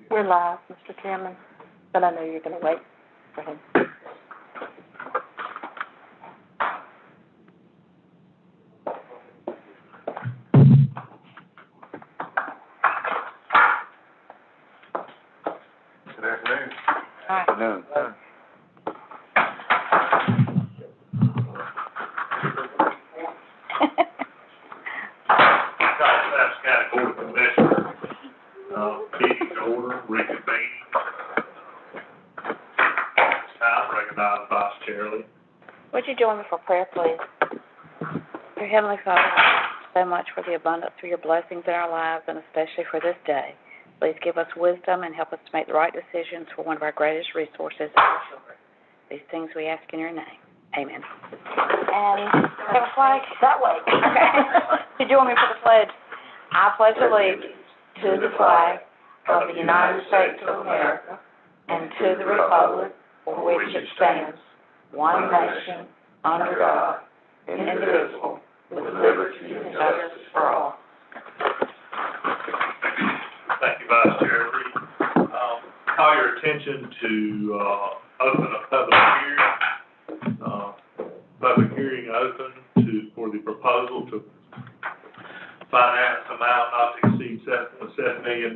We're live, Mr. Chairman, but I know you're going to wait for him. Good afternoon. Hi. Afternoon. Sampson County Board of Commissioners, meeting to order, reconvening. It's time to recognize Vice Chair Lee. Would you join me for prayer, please? Dear Heavenly Father, thank you so much for the abundance of your blessings in our lives, and especially for this day. Please give us wisdom and help us to make the right decisions for one of our greatest resources, our children. These things we ask in your name. Amen. And have a flag that way. Okay. Could you join me for the pledge? I pledge allegiance to the flag of the United States of America and to the republic for which it stands, one nation, under God, indivisible, with liberty and justice for all. Thank you, Vice Chair Lee. Call your attention to, open a public hearing. Public hearing open for the proposal to finance amount not to exceed $7.7 million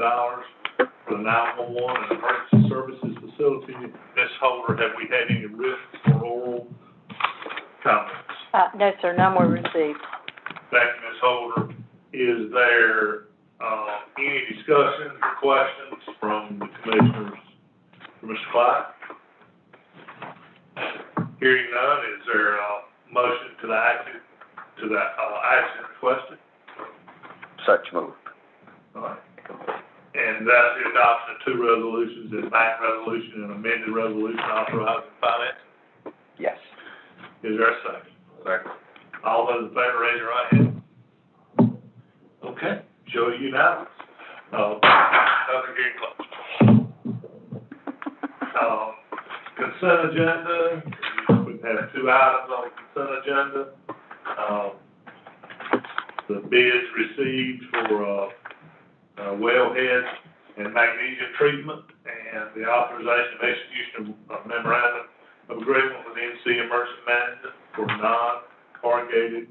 for the 911 and emergency services facility. Ms. Holder, have we had any written or oral comments? No, sir, none were received. Thank you, Ms. Holder. Is there, any discussions or questions from the commissioners for Mr. Clyde? Hearing none, is there a motion to the action requested? Such moved. All right. And that's the adoption of two resolutions, the bank resolution and amended resolution authorizing finance. Yes. Is there a second? Second. All those in favor, raise your right hand. Okay, show unanimous. Public hearing closed. Consent agenda, we have two items on the consent agenda. The bids received for, wellhead and magnesium treatment, and the authorization of execution of memorandum of agreement with NC Emergency Management for non-corrugated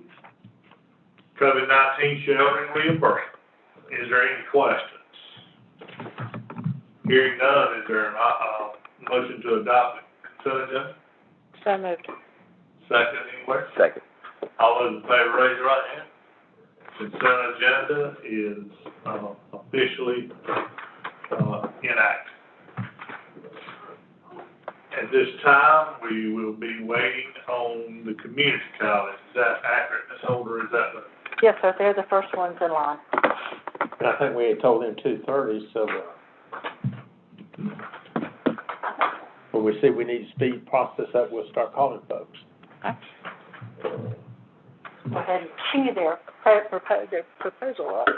COVID-19 sheltering reimbursement. Is there any questions? Hearing none, is there a motion to adopt the consent agenda? So moved. Second anywhere? Second. All those in favor, raise your right hand. Consent agenda is officially enacted. At this time, we will be waiting on the community college. Is that accurate, Ms. Holder? Is that the? Yes, sir, they're the first ones in line. And I think we had told them 2:30, so when we see we need to speed process up, we'll start calling folks. Okay. Go ahead and cue their proposal up.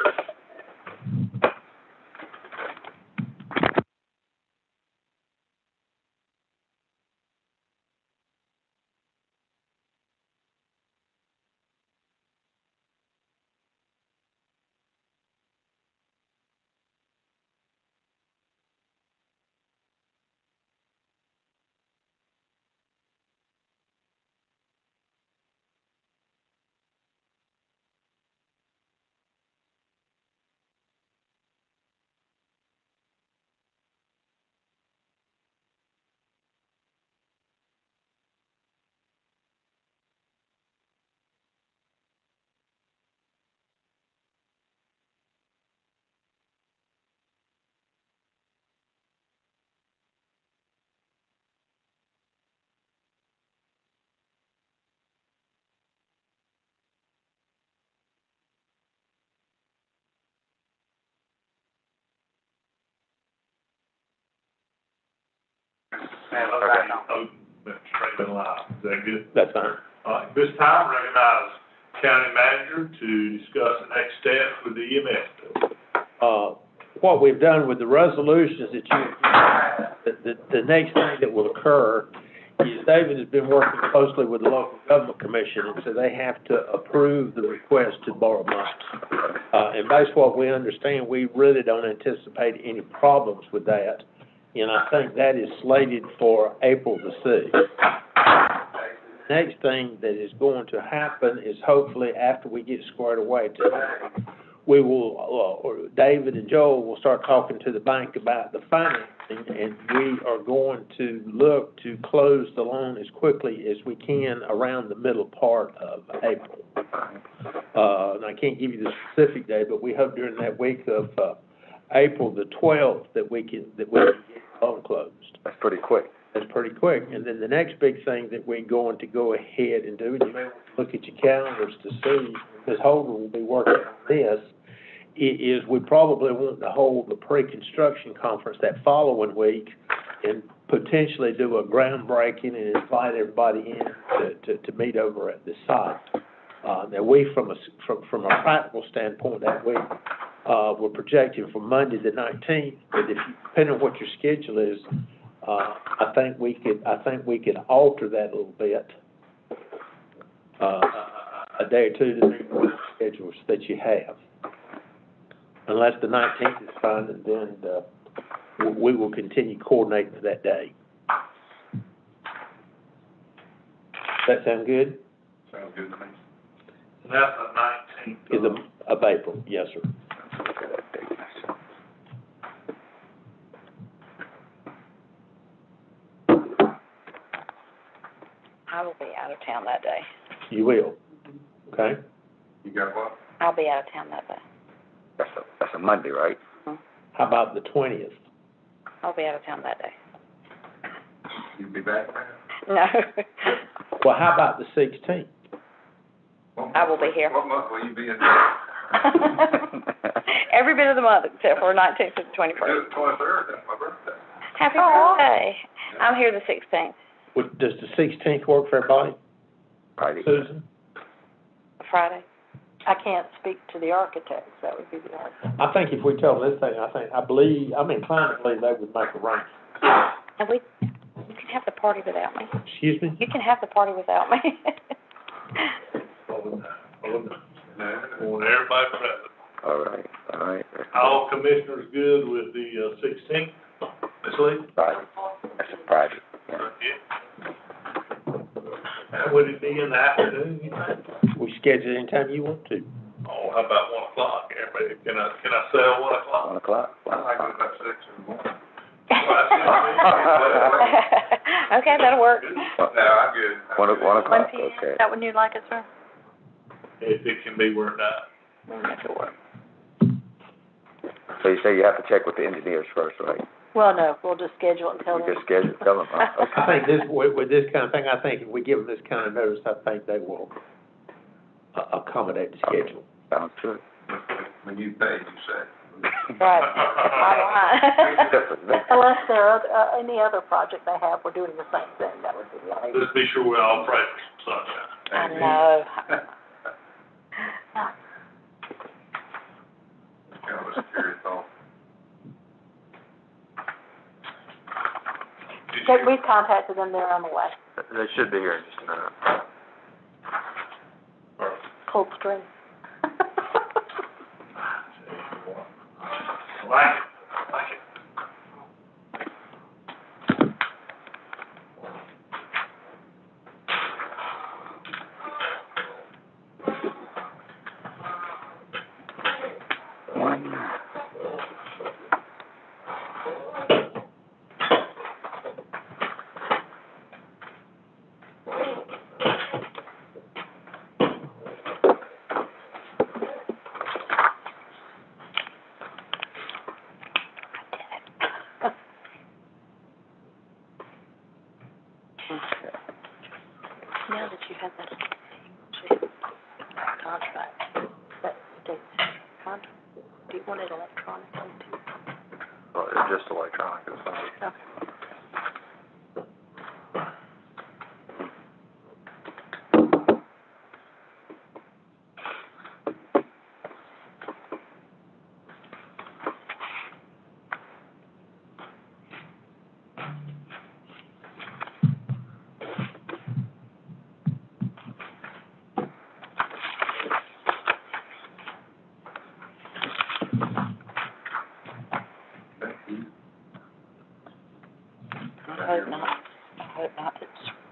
Streaming live. Is that good? That's fine. This time, recognize county manager to discuss the next steps with the EMS bill. What we've done with the resolutions the next thing that will occur is David has been working closely with the local government commission, and so they have to approve the request to borrow money. And based on what we understand, we really don't anticipate any problems with that, and I think that is slated for April the 6th. Next thing that is going to happen is hopefully after we get squared away today, we will, or David and Joel will start talking to the bank about the financing, and we are going to look to close the loan as quickly as we can around the middle part of April. And I can't give you the specific day, but we hope during that week of April the 12th that we can get the loan closed. That's pretty quick. That's pretty quick. And then the next big thing that we're going to go ahead and do, and you may want to look at your calendars to see, Ms. Holder will be working on this, is we probably want to hold the pre-construction conference that following week and potentially do a groundbreaking and invite everybody in to meet over at the site. Now, we, from a practical standpoint that week, we're projecting for Monday the 19th, but depending on what your schedule is, I think we could alter that a little bit, a day or two to meet with the schedules that you have. Unless the 19th is fine, and then we will continue coordinating that day. Does that sound good? Sounds good to me. And that's the 19th. Of April, yes, sir. I will be out of town that day. You will, okay? You got what? I'll be out of town that day. That's a Monday, right? How about the 20th? I'll be out of town that day. You'll be back, man? No. Well, how about the 16th? I will be here. What month will you be in? Every bit of the month except for 19th to the 21st. It's 23rd, that's my birthday. Happy birthday. I'm here the 16th. Does the 16th work for everybody? Friday. Susan? Friday. I can't speak to the architects, that would be the architect. I think if we tell them this thing, I'm inclined to believe they would make arrangements. And you can have the party without me. Excuse me? You can have the party without me. I want everybody present. All right. All commissioners good with the 16th, Ms. Lee? Friday. That's a Friday. Yeah. And would it be in the afternoon, you think? We schedule it anytime you want to. Oh, how about 1 o'clock? Everybody, can I sell 1 o'clock? 1 o'clock. I like it about 6 in the morning. Okay, that'll work. No, I'm good. 1 o'clock, 1 p.m. okay. Is that when you'd like it, sir? If it can be worked out. We'll make it work. So you say you have to check with the engineers first, right? Well, no, we'll just schedule it and tell We them. just schedule, tell them, huh? I think with this kind of thing, I think if we give them this kind of notice, I think they will accommodate the schedule. Sounds good. When you pay, you say. Right. Unless there are any other project they have, we're doing the same thing, that would be the only. Just be sure we're all praying for some sunshine. I know. Kind of a scary thought. We've contacted them, they're on the way. They should be here in just a minute. Coldstream. Like it. Now that you have that contract, that state's contract, do you want it electronically too? Well, it's just electronic, it's fine. Okay.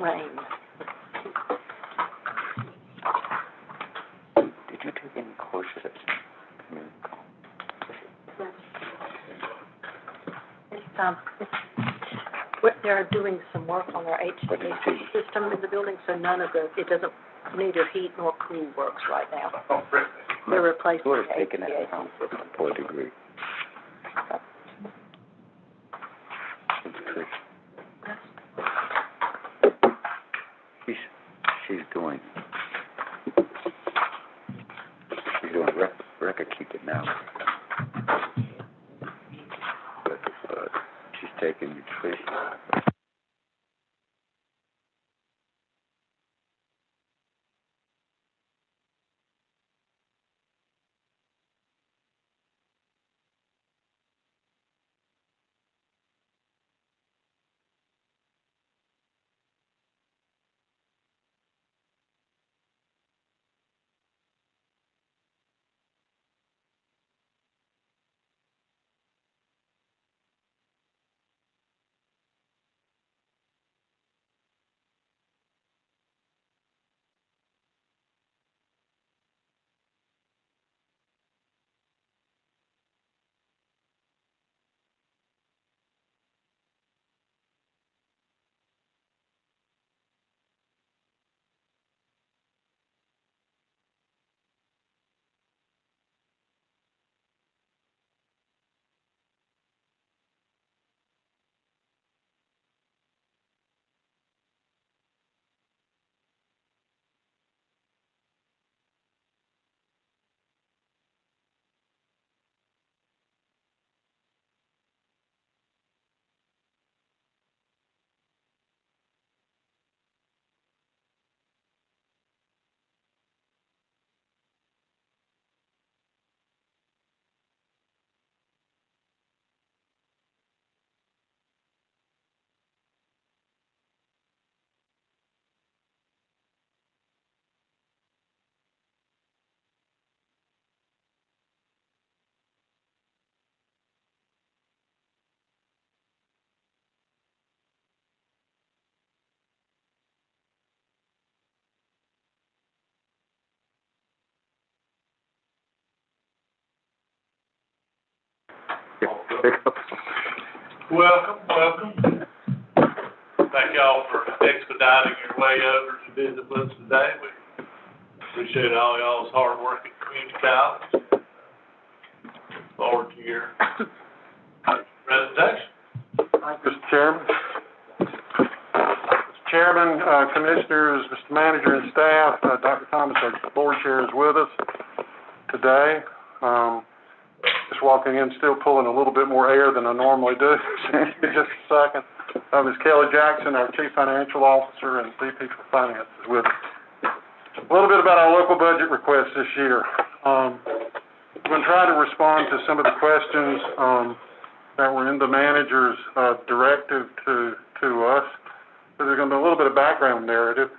rain. Did you take any courses at community college? They're doing some work on their HVAC system in the building, so none of it doesn't, neither heat nor cool works right now. Oh, really? They're replacing Who the has taken that HVAC now system. for a degree? She's doing record keeping now. But, she's taking nutrition. Welcome. Thank y'all for expediting your way over to visit with us today. We appreciate all y'all's hard work at community college. Look forward to your presentation. Thank you, Mr. Chairman. Mr. Chairman, Commissioners, Mr. Manager, and staff, Dr. Thomas, our board chair, is with us today. Just walking in, still pulling a little bit more air than I normally do. Just a second. Ms. Kelly Jackson, our Chief Financial Officer and VP for Finance, is with us. A little bit about our local budget requests this year. I'm going to try to respond to some of the questions that were in the manager's directive to us. So there's going to be a little bit of background narrative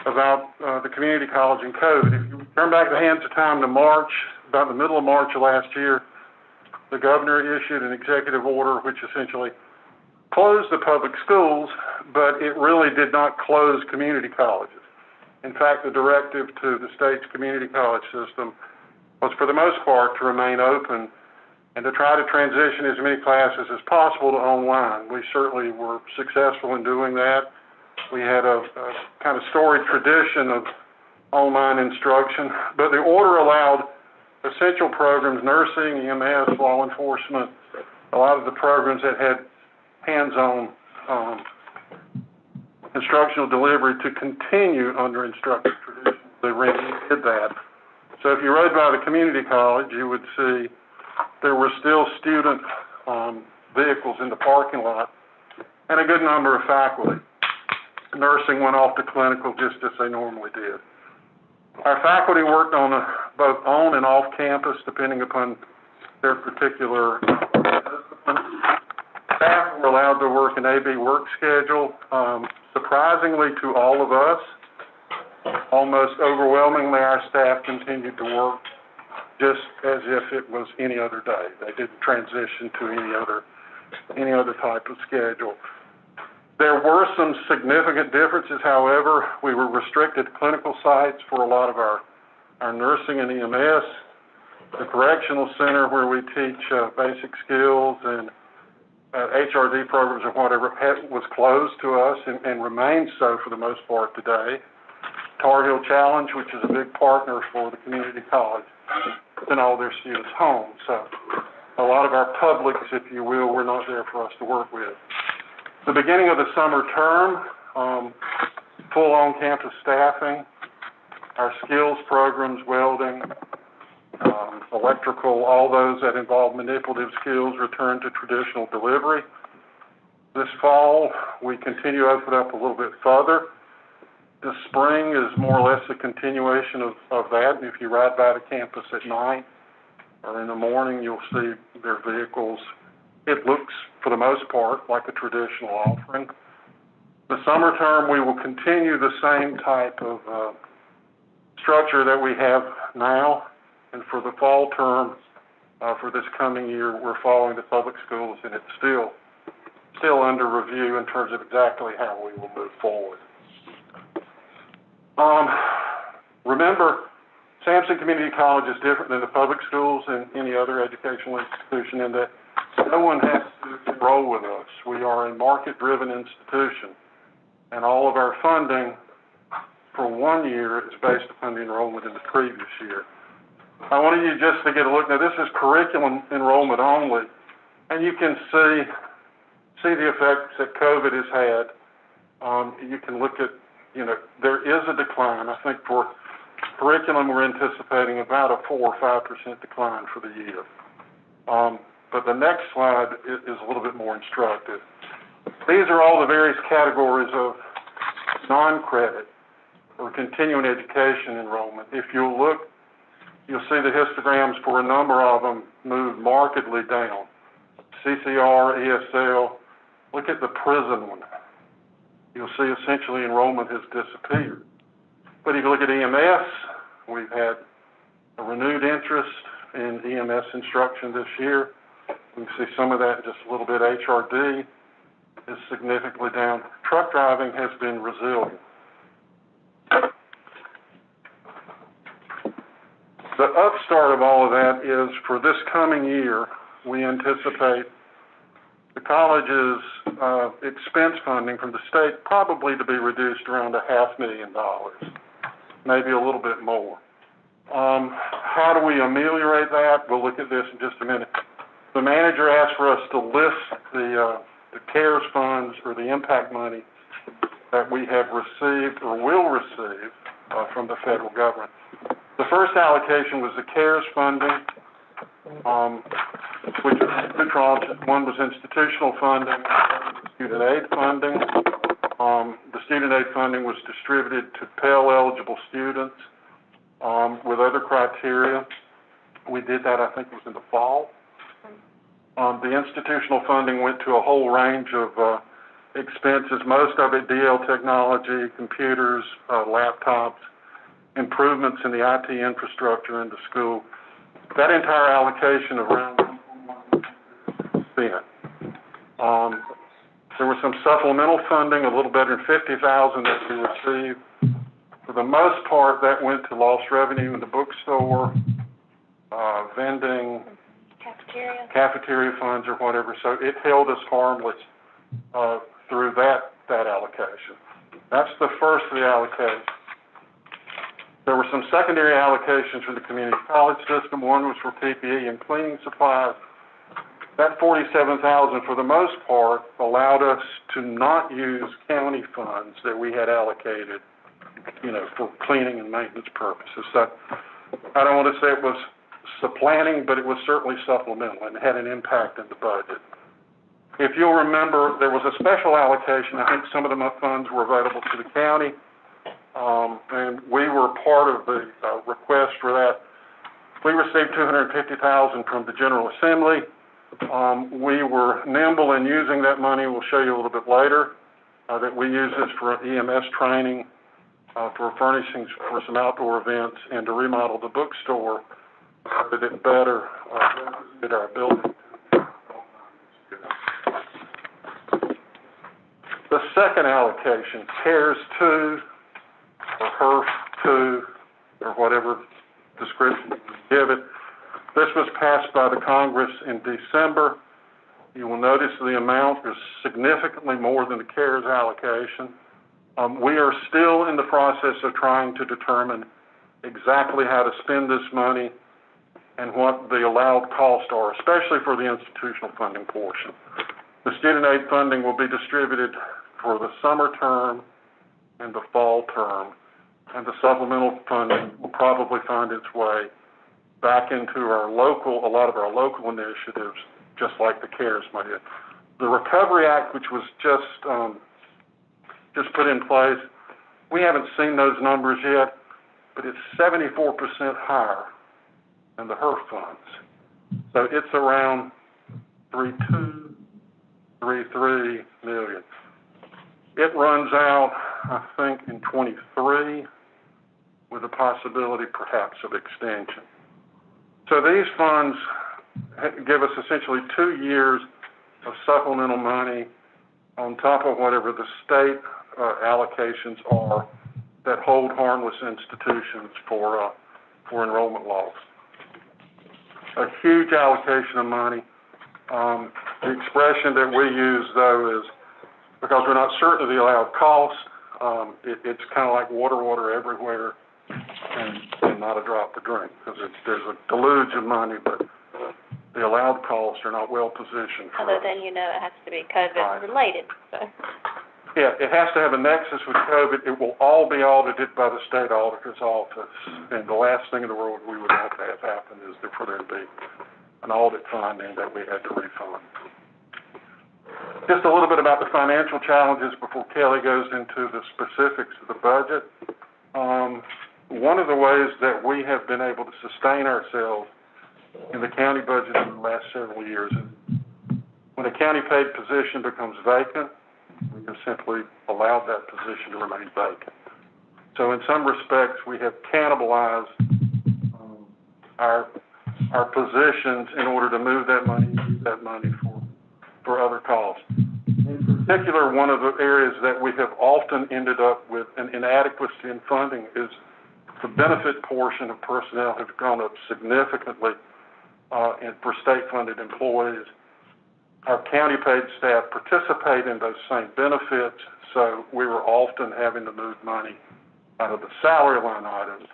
about the community college and code. If you turn back the hands of time to March, about the middle of March of last year, the governor issued an executive order which essentially closed the public schools, but it really did not close community colleges. In fact, the directive to the state's community college system was for the most part to remain open and to try to transition as many classes as possible to online. We certainly were successful in doing that. We had a kind of storied tradition of online instruction, but the order allowed essential programs, nursing, EMS, law enforcement, a lot of the programs that had hands-on instructional delivery to continue under instructional tradition. They did that. So if you rode by the community college, you would see there were still student vehicles in the parking lot and a good number of faculty. Nursing went off to clinical just as they normally did. Our faculty worked on both on and off campus, depending upon their particular discipline. Staff were allowed to work an AB work schedule. Surprisingly to all of us, almost overwhelmingly, our staff continued to work just as if it was any other day. They didn't transition to any other type of schedule. There were some significant differences, however. We were restricted to clinical sites for a lot of our nursing and EMS. The correctional center where we teach basic skills and HRD programs or whatever was closed to us and remains so for the most part today. Tar Heel Challenge, which is a big partner for the community college, sent all their students home. So a lot of our publics, if you will, were not there for us to work with. The beginning of the summer term, full on-campus staffing, our skills programs, welding, electrical, all those that involve manipulative skills return to traditional delivery. This fall, we continue to open up a little bit further. This spring is more or less a continuation of that. If you ride by the campus at night or in the morning, you'll see their vehicles. It looks, for the most part, like a traditional offering. The summer term, we will continue the same type of structure that we have now. And for the fall term, for this coming year, we're following the public schools, and it's still under review in terms of exactly how we will move forward. Remember, Sampson Community College is different than the public schools and any other educational institution in that no one has to enroll with us. We are a market-driven institution, and all of our funding for 1 year is based upon the enrollment in the previous year. I wanted you just to get a look. Now, this is curriculum enrollment only, and you can see the effects that COVID has had. You can look at, there is a decline. I think for curriculum, we're anticipating about a 4 or 5% decline for the year. But the next slide is a little bit more instructive. These are all the various categories of non-credit or continuing education enrollment. If you look, you'll see the histograms for a number of them move markedly down. CCR, ESL, look at the prison one. You'll see essentially enrollment has disappeared. But if you look at EMS, we've had a renewed interest in EMS instruction this year. We can see some of that, just a little bit. HRD is significantly down. Truck driving has been resilient. The upstart of all of that is for this coming year, we anticipate the college's expense funding from the state probably to be reduced around $500,000, maybe a little bit more. How do we ameliorate that? We'll look at this in just a minute. The manager asked for us to list the CARES funds or the impact money that we have received or will receive from the federal government. The first allocation was the CARES funding, which was two tranches. One was institutional funding, student aid funding. The student aid funding was distributed to Pell-eligible students with other criteria. We did that, I think it was in the fall. The institutional funding went to a whole range of expenses, most of it DL technology, computers, laptops, improvements in the IT infrastructure in the school. That entire allocation of around spent. There was some supplemental funding, a little better than $50,000 that we received. For the most part, that went to lost revenue in the bookstore, vending, cafeteria funds or whatever. So it held us harmless through that allocation. That's the first of the allocations. There were some secondary allocations for the community college system. One was for PPE and cleaning supplies. That $47,000, for the most part, allowed us to not use county funds that we had allocated, for cleaning and maintenance purposes. So I don't want to say it was supplanting, but it was certainly supplemental and had an impact in the budget. If you'll remember, there was a special allocation. I think some of the funds were available to the county. And we were part of the request for that. We received $250,000 from the General Assembly. We were nimble in using that money. We'll show you a little bit later that we use this for EMS training, for furnishings for some outdoor events, and to remodel the bookstore that it better represented our building. The second allocation, CARES 2, or HERF 2, or whatever description you give it. This was passed by the Congress in December. You will notice the amount is significantly more than the CARES allocation. We are still in the process of trying to determine exactly how to spend this money and what the allowed costs are, especially for the institutional funding portion. The student aid funding will be distributed for the summer term and the fall term, and the supplemental funding will probably find its way back into a lot of our local initiatives, just like the CARES money. The Recovery Act, which was just put in place, we haven't seen those numbers yet, but it's 74% higher than the HERF funds. So it's around 3.2, 3.3 million. It runs out, I think, in 23, with a possibility perhaps of extension. So these funds give us essentially 2 years of supplemental money on top of whatever the state allocations are that hold harmless institutions for enrollment loss. A huge allocation of money. The expression that we use, though, is because we're not certain of the allowed cost, it's kind of like water everywhere and not a drop to drink, because there's a deluge of money, but the allowed costs are not well positioned for Other us. than, it has to be COVID related, so. Yeah, it has to have a nexus with COVID. It will all be audited by the state auditor's office, and the last thing in the world we would want to have happen is for there to be an audit finding that we had to refund. Just a little bit about the financial challenges before Kelly goes into the specifics of the budget. One of the ways that we have been able to sustain ourselves in the county budget in the last several years is when a county paid position becomes vacant, we can simply allow that position to remain vacant. So in some respects, we have cannibalized our positions in order to move that money and use that money for other costs. In particular, one of the areas that we have often ended up with an inadequacy in funding is the benefit portion of personnel have gone up significantly for state-funded employees. Our county-paid staff participate in those same benefits, so we were often having to move money out of the salary line items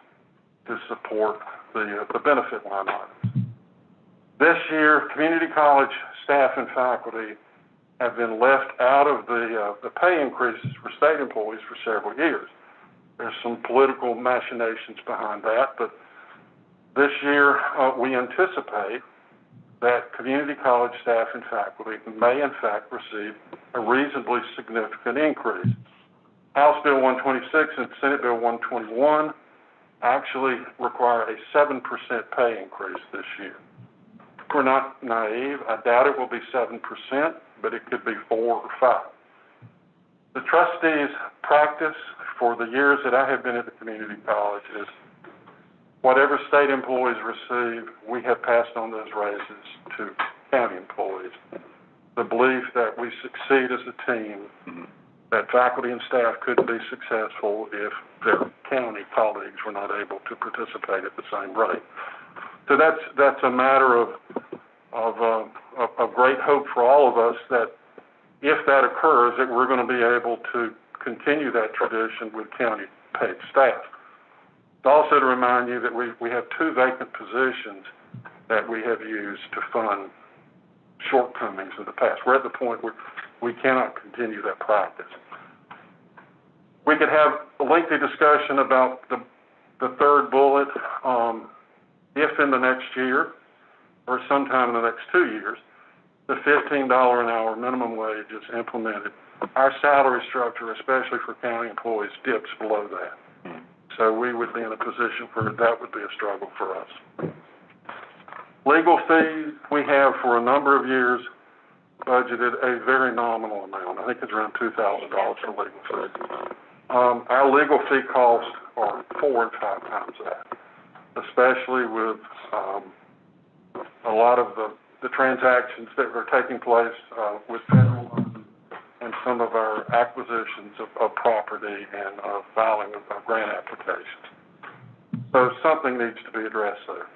to support the benefit line items. This year, community college staff and faculty have been left out of the pay increases for state employees for several years. There's some political machinations behind that, but this year we anticipate that community college staff and faculty may in fact receive a reasonably significant increase. House Bill 126 and Senate Bill 121 actually require a 7% pay increase this year. We're not naive. I doubt it will be 7%, but it could be 4 or 5. The trustees' practice for the years that I have been at the community college is whatever state employees receive, we have passed on those raises to county employees. The belief that we succeed as a team, that faculty and staff couldn't be successful if their county colleagues were not able to participate at the same rate. So that's a matter of great hope for all of us that if that occurs, that we're going to be able to continue that tradition with county paid staff. Also to remind you that we have 2 vacant positions that we have used to fund shortcomings in the past. We're at the point where we cannot continue that practice. We could have a lengthy discussion about the third bullet. If in the next year or sometime in the next 2 years, the $15 an hour minimum wage is implemented, our salary structure, especially for county employees, dips below that. So we would be in a position where that would be a struggle for us. Legal fees, we have for a number of years budgeted a very nominal amount. I think it's around $2,000 for legal fees. Our legal fee costs are 4 and 5 times that, especially with a lot of the transactions that are taking place with federal and some of our acquisitions of property and of filing of grant applications. So something needs to be addressed there.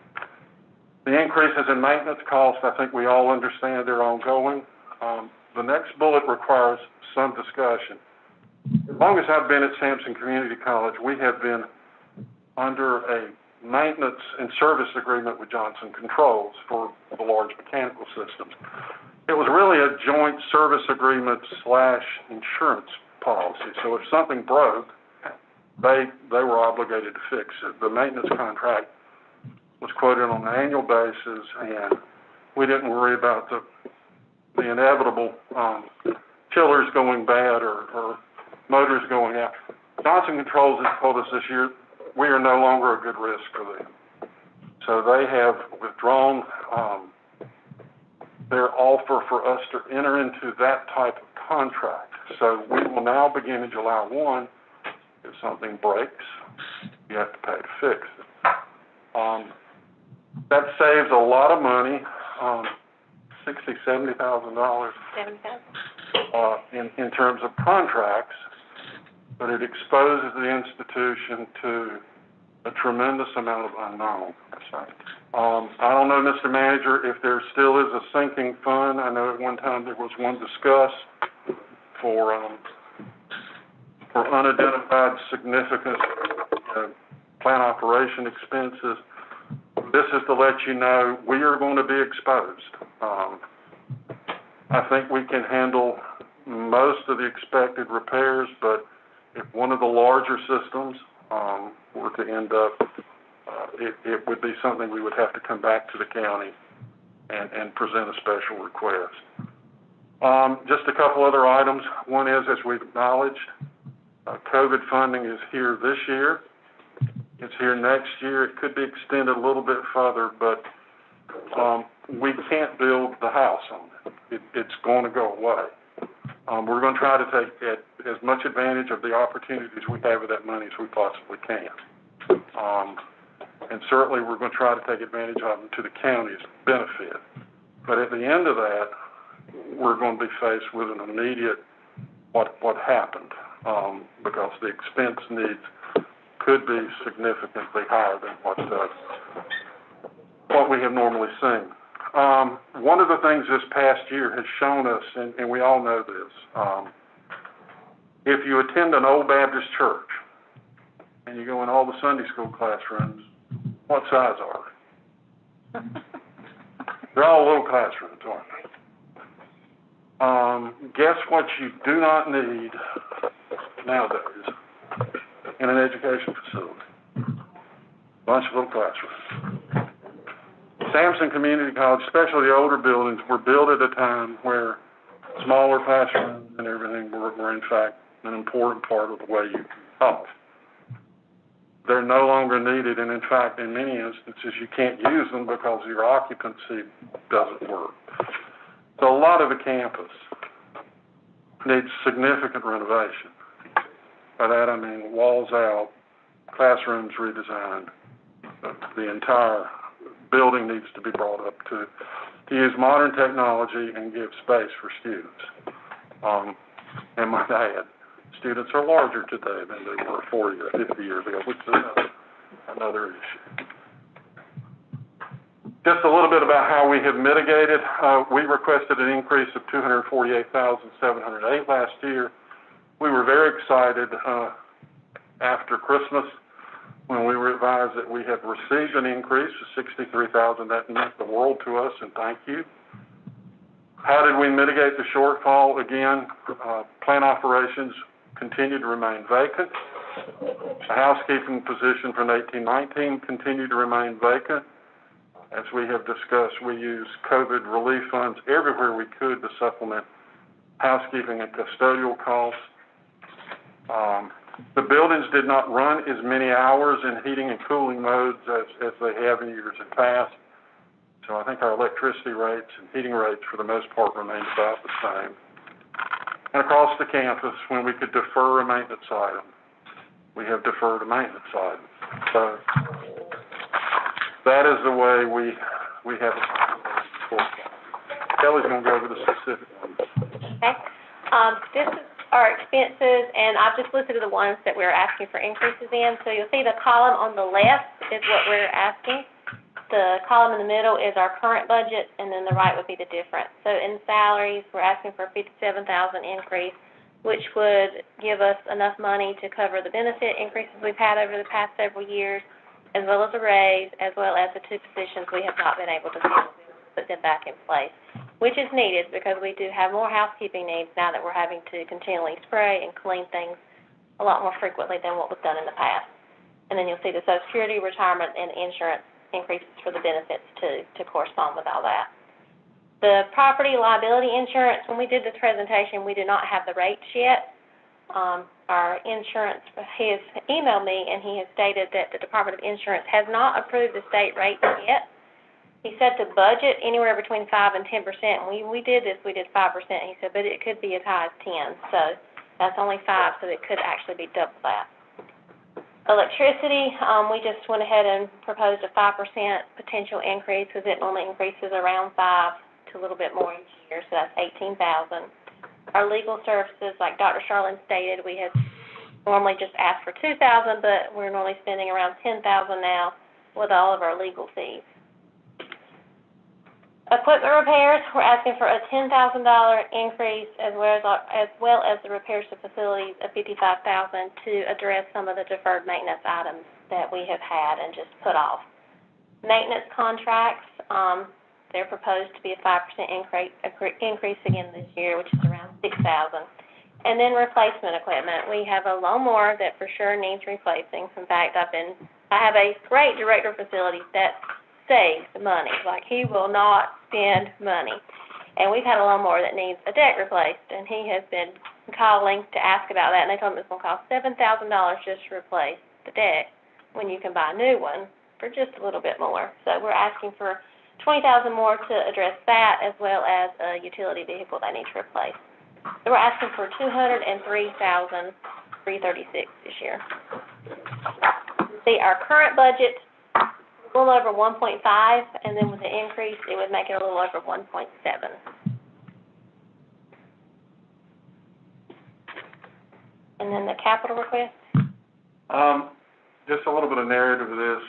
The increases in maintenance costs, I think we all understand they're ongoing. The next bullet requires some discussion. As long as I've been at Sampson Community College, we have been under a maintenance and service agreement with Johnson Controls for the large mechanical systems. It was really a joint service agreement / insurance policy. So if something broke, they were obligated to fix it. The maintenance contract was quoted on an annual basis, and we didn't worry about the inevitable chillers going bad or motors going out. Johnson Controls has told us this year we are no longer a good risk for them. So they have withdrawn their offer for us to enter into that type of contract. So we will now begin in July 1. If something breaks, you have to pay to fix it. That saves a lot of money, $60,000, $70,000 in terms of contracts, but it exposes the institution to a tremendous amount of unknown. I don't know, Mr. Manager, if there still is a sinking fund. I know at one time there was one discussed for unidentified significant plant operation expenses. This is to let you know we are going to be exposed. I think we can handle most of the expected repairs, but if one of the larger systems were to end up, it would be something we would have to come back to the county and present a special request. Just a couple other items. One is, as we've acknowledged, COVID funding is here this year. It's here next year. It could be extended a little bit further, but we can't build the house on it. It's going to go away. We're going to try to take as much advantage of the opportunities we have with that money as we possibly can. And certainly we're going to try to take advantage of them to the county's benefit. But at the end of that, we're going to be faced with an immediate what happened, because the expense needs could be significantly higher than what we have normally seen. One of the things this past year has shown us, and we all know this, if you attend an old Baptist church and you go in all the Sunday school classrooms, what size are they? They're all little classrooms, aren't they? Guess what you do not need nowadays in an education facility? Bunch of little classrooms. Sampson Community College, especially the older buildings, were built at a time where smaller classrooms and everything were in fact an important part of the way you taught. They're no longer needed, and in fact, in many instances, you can't use them because your occupancy doesn't work. So a lot of the campus needs significant renovation. By that I mean walls out, classrooms redesigned. The entire building needs to be brought up to use modern technology and give space for students. And might I add, students are larger today than they were 40 or 50 years ago, which is another issue. Just a little bit about how we have mitigated. We requested an increase of $248,708 last year. We were very excited after Christmas when we were advised that we had received an increase of $63,000. That meant the world to us, and thank you. How did we mitigate the shortfall? Again, plant operations continued to remain vacant. The housekeeping position from 1819 continued to remain vacant. As we have discussed, we used COVID relief funds everywhere we could to supplement housekeeping and custodial costs. The buildings did not run as many hours in heating and cooling modes as they have in years past. So I think our electricity rates and heating rates for the most part remained about the same. And across the campus, when we could defer a maintenance item, we have deferred a maintenance item. So that is the way we have it. Kelly's going to go over the specific ones. Okay. This is our expenses, and I've just listed the ones that we're asking for increases in. So you'll see the column on the left is what we're asking. The column in the middle is our current budget, and then the right would be the difference. So in salaries, we're asking for a $57,000 increase, which would give us enough money to cover the benefit increases we've had over the past several years, as well as a raise, as well as the 2 positions we have not been able to fill, put them back in place, which is needed because we do have more housekeeping needs now that we're having to continually spray and clean things a lot more frequently than what was done in the past. And then you'll see the Social Security, retirement, and insurance increases for the benefits to correspond with all that. The property liability insurance, when we did this presentation, we did not have the rates yet. Our insurance, he has emailed me and he has stated that the Department of Insurance has not approved the state rates yet. He said to budget anywhere between 5 and 10%. We did this, we did 5%. He said, but it could be as high as 10. So that's only 5, so it could actually be double that. Electricity, we just went ahead and proposed a 5% potential increase because it normally increases around 5 to a little bit more each year, so that's $18,000. Our legal services, like Dr. Charlene stated, we had normally just asked for $2,000, but we're normally spending around $10,000 now with all of our legal fees. Equipment repairs, we're asking for a $10,000 increase as well as the repairs to facilities of $55,000 to address some of the deferred maintenance items that we have had and just put off. Maintenance contracts, they're proposed to be a 5% increase again this year, which is around $6,000. And then replacement equipment. We have a lawnmower that for sure needs replacing. In fact, I have a great director of facilities that saves money. Like, he will not spend money. And we've had a lawnmower that needs a deck replaced, and he has been calling to ask about that, and they told him it's going to cost $7,000 just to replace the deck when you can buy a new one for just a little bit more. So we're asking for $20,000 more to address that, as well as a utility vehicle they need to replace. So we're asking for $203,336 this year. See, our current budget, a little over 1.5, and then with the increase, it would make it a little over 1.7. And then the capital request? Just a little bit of narrative of this.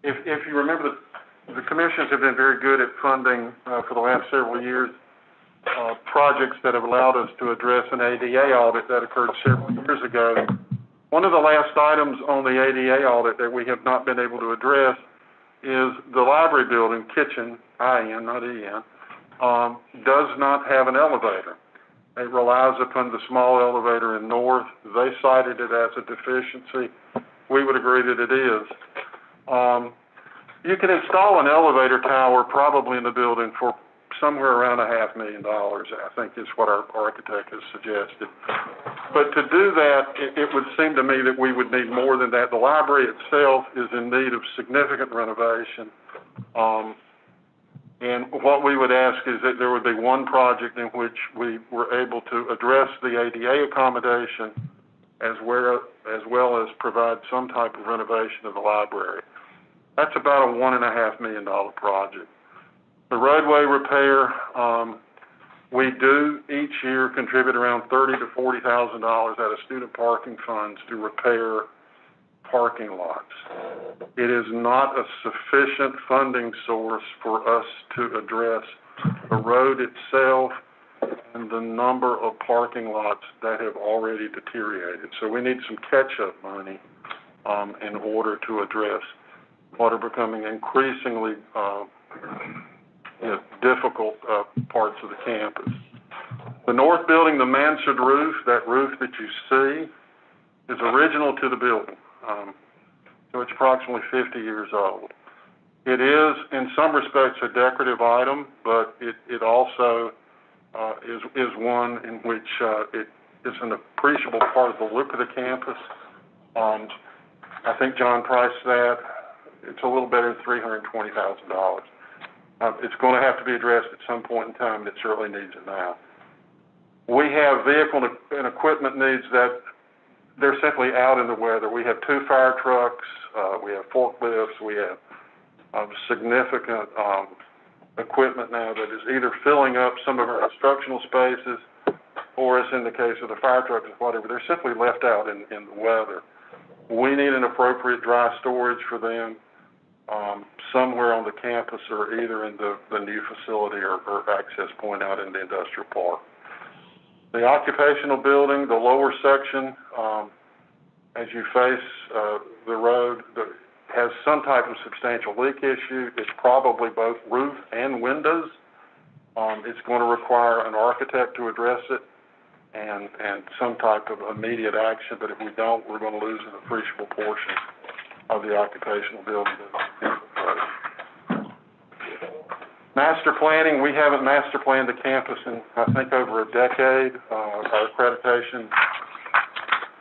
If you remember, the commissions have been very good at funding, for the last several years, projects that have allowed us to address an ADA audit that occurred several years ago. One of the last items on the ADA audit that we have not been able to address is the library building, kitchen, I-N, not E-N, does not have an elevator. It relies upon the small elevator in north. They cited it as a deficiency. We would agree that it is. You can install an elevator tower probably in the building for somewhere around $500,000, I think is what our architect has suggested. But to do that, it would seem to me that we would need more than that. The library itself is in need of significant renovation. And what we would ask is that there would be one project in which we were able to address the ADA accommodation as well as provide some type of renovation of the library. That's about a $1.5 million project. The roadway repair, we do each year contribute around $30,000 to $40,000 out of student parking funds to repair parking lots. It is not a sufficient funding source for us to address the road itself and the number of parking lots that have already deteriorated. So we need some catch-up money in order to address what are becoming increasingly difficult parts of the campus. The north building, the mansard roof, that roof that you see, is original to the building. So it's approximately 50 years old. It is, in some respects, a decorative item, but it also is one in which it is an appreciable part of the look of the campus. I think John priced that. It's a little better than $320,000. It's going to have to be addressed at some point in time. It certainly needs it now. We have vehicle and equipment needs that they're simply out in the weather. We have 2 fire trucks, we have forklifts, we have significant equipment now that is either filling up some of our instructional spaces or as in the case of the fire trucks or whatever, they're simply left out in the weather. We need an appropriate dry storage for them, somewhere on the campus or either in the new facility or access point out in the industrial park. The occupational building, the lower section, as you face the road, has some type of substantial leak issue. It's probably both roof and windows. It's going to require an architect to address it and some type of immediate action, but if we don't, we're going to lose an appreciable portion of the occupational building. Master planning, we haven't master planned the campus in, I think, over a decade. Our accreditation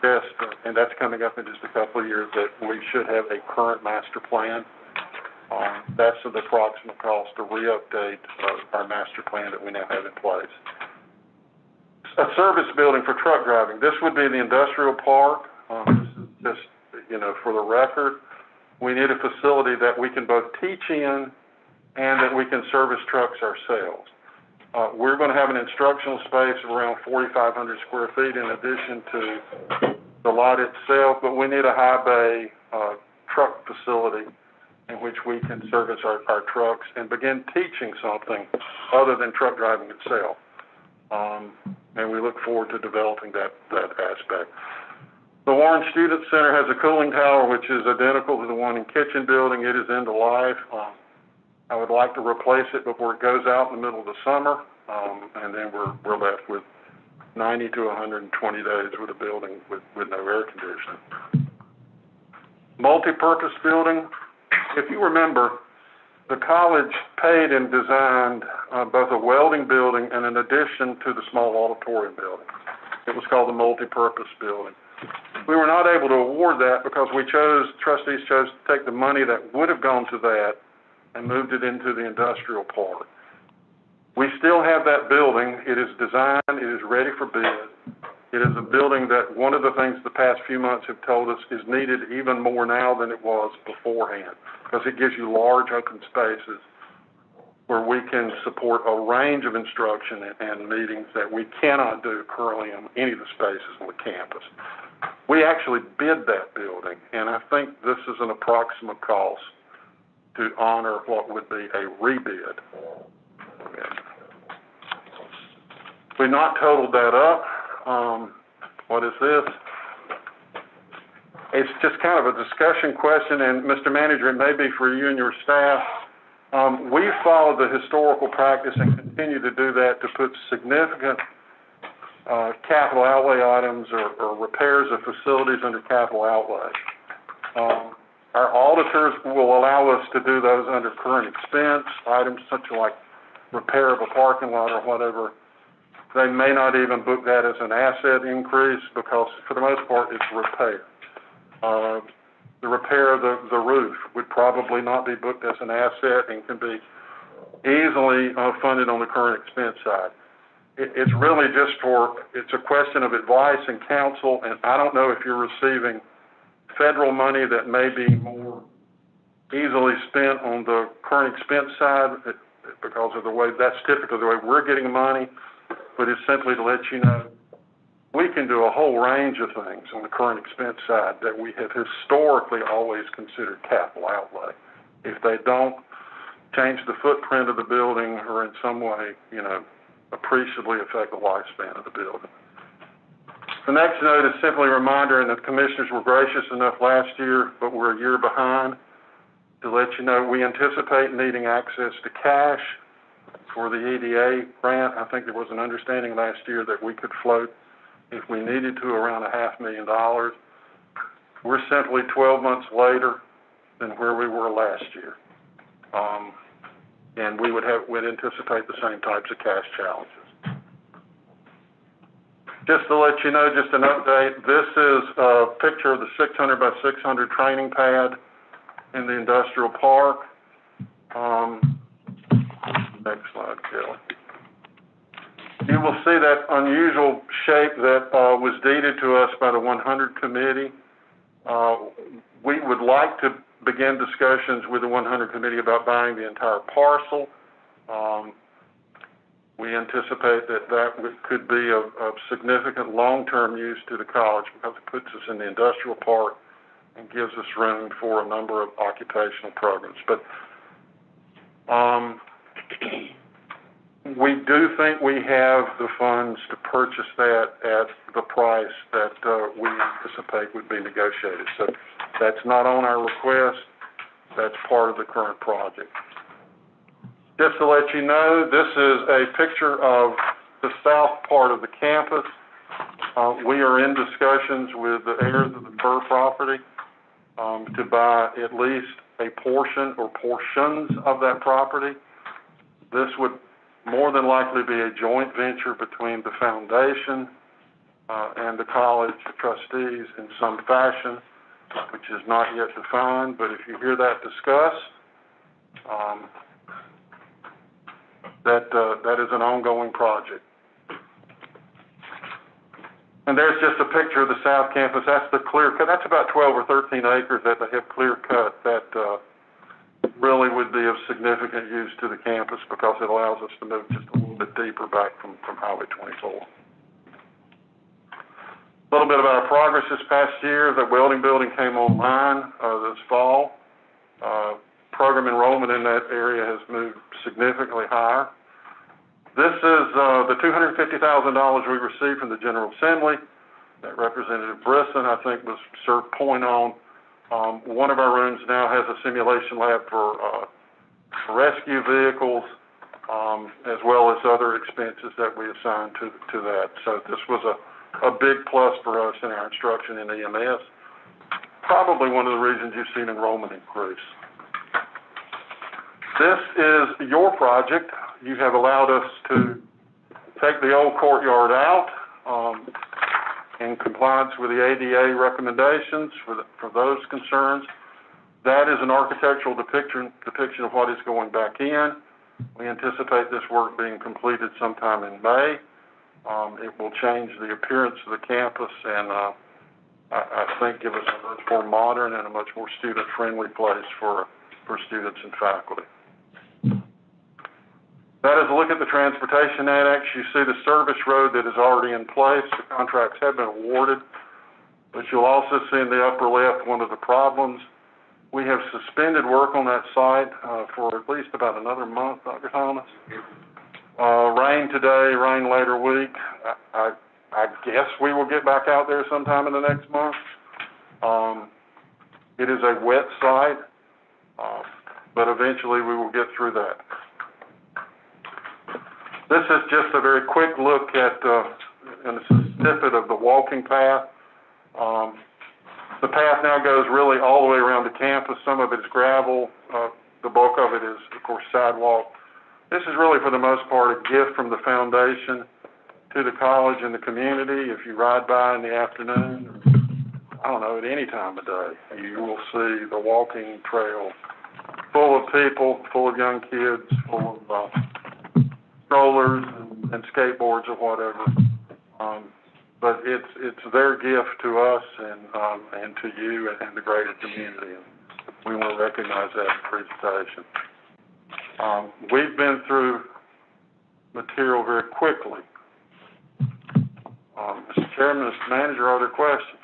test, and that's coming up in just a couple of years, that we should have a current master plan. That's the approximate cost to re-update our master plan that we now have in place. A service building for truck driving. This would be the industrial park. This is just, for the record, we need a facility that we can both teach in and that we can service trucks ourselves. We're going to have an instructional space of around 4,500 square feet in addition to the lot itself, but we need a high bay truck facility in which we can service our trucks and begin teaching something other than truck driving itself. And we look forward to developing that aspect. The Warren Student Center has a cooling tower which is identical to the one in Kitchen Building. It is end of life. I would like to replace it before it goes out in the middle of the summer, and then we're left with 90 to 120 days with a building with no air conditioning. Multi-purpose building. If you remember, the college paid and designed both a welding building and an addition to the small auditorium building. It was called the multi-purpose building. We were not able to award that because trustees chose to take the money that would have gone to that and moved it into the industrial park. We still have that building. It is designed, it is ready for bid. It is a building that one of the things the past few months have told us is needed even more now than it was beforehand, because it gives you large open spaces where we can support a range of instruction and meetings that we cannot do currently in any of the spaces on the campus. We actually bid that building, and I think this is an approximate cost to honor what would be a rebid. Okay. We've not totaled that up. What is this? It's just kind of a discussion question, and Mr. Manager, it may be for you and your staff. We follow the historical practice and continue to do that to put significant capital outlay items or repairs of facilities under capital outlay. Our auditors will allow us to do those under current expense, items such like repair of a parking lot or whatever. They may not even book that as an asset increase because, for the most part, it's repair. The repair of the roof would probably not be booked as an asset and can be easily funded on the current expense side. It's really just it's a question of advice and counsel, and I don't know if you're receiving federal money that may be more easily spent on the current expense side because of the way, that's typically the way we're getting money, but it's simply to let you know we can do a whole range of things on the current expense side that we have historically always considered capital outlay. If they don't change the footprint of the building or in some way, appreciably affect the lifespan of the building. The next note is simply a reminder, and the commissioners were gracious enough last year, but we're a year behind, to let you know we anticipate needing access to cash for the EDA grant. I think there was an understanding last year that we could float, if we needed to, around $500,000. We're simply 12 months later than where we were last year. And we'd anticipate the same types of cash challenges. Just to let you know, just an update, this is a picture of the 600 by 600 training pad in the industrial park. Next slide, Kelly. You will see that unusual shape that was deeded to us by the 100 committee. We would like to begin discussions with the 100 committee about buying the entire parcel. We anticipate that could be of significant long-term use to the college because it puts us in the industrial park and gives us room for a number of occupational programs. But we do think we have the funds to purchase that at the price that we anticipate would be negotiated. So that's not on our request. That's part of the current project. Just to let you know, this is a picture of the south part of the campus. We are in discussions with the heirs of the Burr property to buy at least a portion or portions of that property. This would more than likely be a joint venture between the foundation and the college trustees in some fashion, which is not yet defined, but if you hear that discussed, that is an ongoing project. And there's just a picture of the South Campus. That's the clear cut. That's about 12 or 13 acres that they have clear cut that really would be of significant use to the campus because it allows us to move just a little bit deeper back from Highway 24. A little bit about our progress this past year. The welding building came online this fall. Program enrollment in that area has moved significantly higher. This is the $250,000 we received from the General Assembly that Representative Brisson, I think, was served point on. One of our rooms now has a simulation lab for rescue vehicles, as well as other expenses that we assigned to that. So this was a big plus for us in our instruction in EMS. Probably one of the reasons you've seen enrollment increase. This is your project. You have allowed us to take the old courtyard out in compliance with the ADA recommendations for those concerns. That is an architectural depiction of what is going back in. We anticipate this work being completed sometime in May. It will change the appearance of the campus and I think give us a much more modern and a much more student-friendly place for students and faculty. That is a look at the Transportation Annex. You see the service road that is already in place. The contracts have been awarded. But you'll also see in the upper left one of the problems. We have suspended work on that site for at least about another month, Dr. Thomas. Rain today, rain later week. I guess we will get back out there sometime in the next month. It is a wet site, but eventually we will get through that. This is just a very quick look at and a snippet of the walking path. The path now goes really all the way around the campus. Some of it is gravel. The bulk of it is, of course, sidewalk. This is really, for the most part, a gift from the foundation to the college and the community. If you ride by in the afternoon, or, I don't know, at any time of day, you will see the walking trail full of people, full of young kids, full of strollers and skateboards or whatever. But it's their gift to us and to you and the greater community. And we want to recognize that in presentation. We've been through material very quickly. Mr. Chairman, Mr. Manager, are there questions?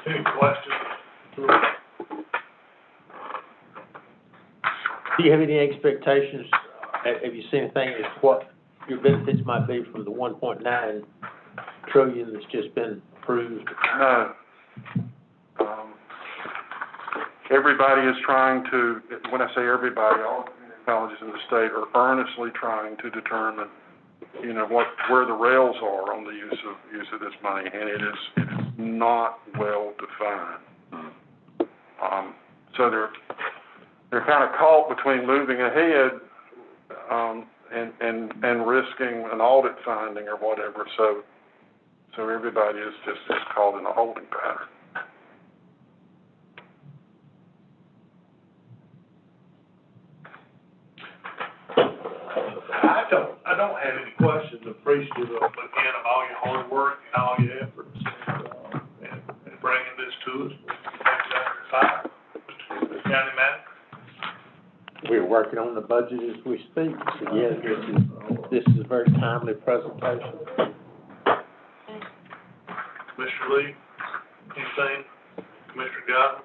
Any questions? Do you have any expectations, have you seen anything as what your benefits might be from the $1.9 trillion that's just been approved? No. Everybody is trying to, when I say everybody, all community colleges in the state are earnestly trying to determine, where the rails are on the use of this money, and it is not well defined. So they're kind of caught between moving ahead and risking an audit finding or whatever. So everybody is just caught in a holding pattern. I don't have any questions. Appreciative of, again, of all your hard work and all your efforts and bringing this to us. Thank you, Dr. Fire, Mr. County Manager. We're working on the budget as we speak. So, yes, this is a very timely presentation. Mr. Lee, anything? Commissioner Godwin?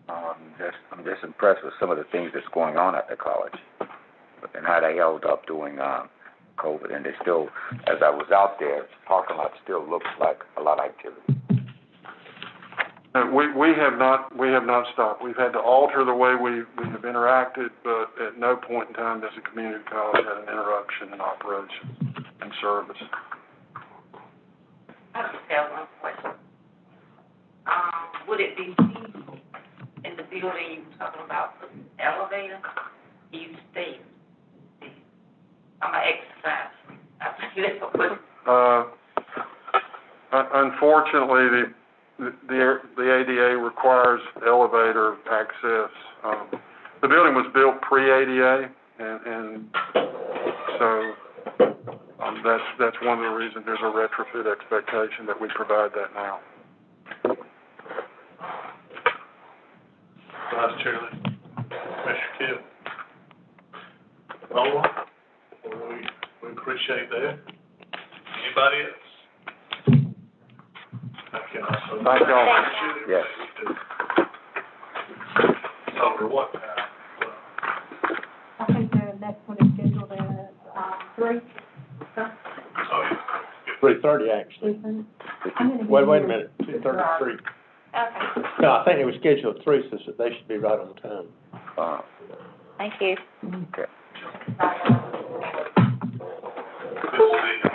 I'm just impressed with some of the things that's going on at the college, and how they held up during, COVID, and they still, as I was out there, the parking lot still looks like a lot of activity. We have not stopped. We've had to alter the way we have interacted, but at no point in time does the community college have an interruption in operation and service. I just have one question. Would it be feasible in the building you were talking about putting an elevator, you stay? I'm an exercise. Unfortunately, the ADA requires elevator access. The building was built pre-ADA, and so that's one of the reasons there's a retrofit expectation that we provide that now. Vice Chair Lee. Commissioner Kidd. All right. Well, we appreciate that. Anybody else? Thank you also. Thank y'all. Yes. Over what time? I think the next one is scheduled at, 3. Oh, yeah. 3:30, actually. Wait a minute, 2:33. Okay. No, I think it was scheduled at 3, so they should be right on time. Thank you. Okay. Good to see you.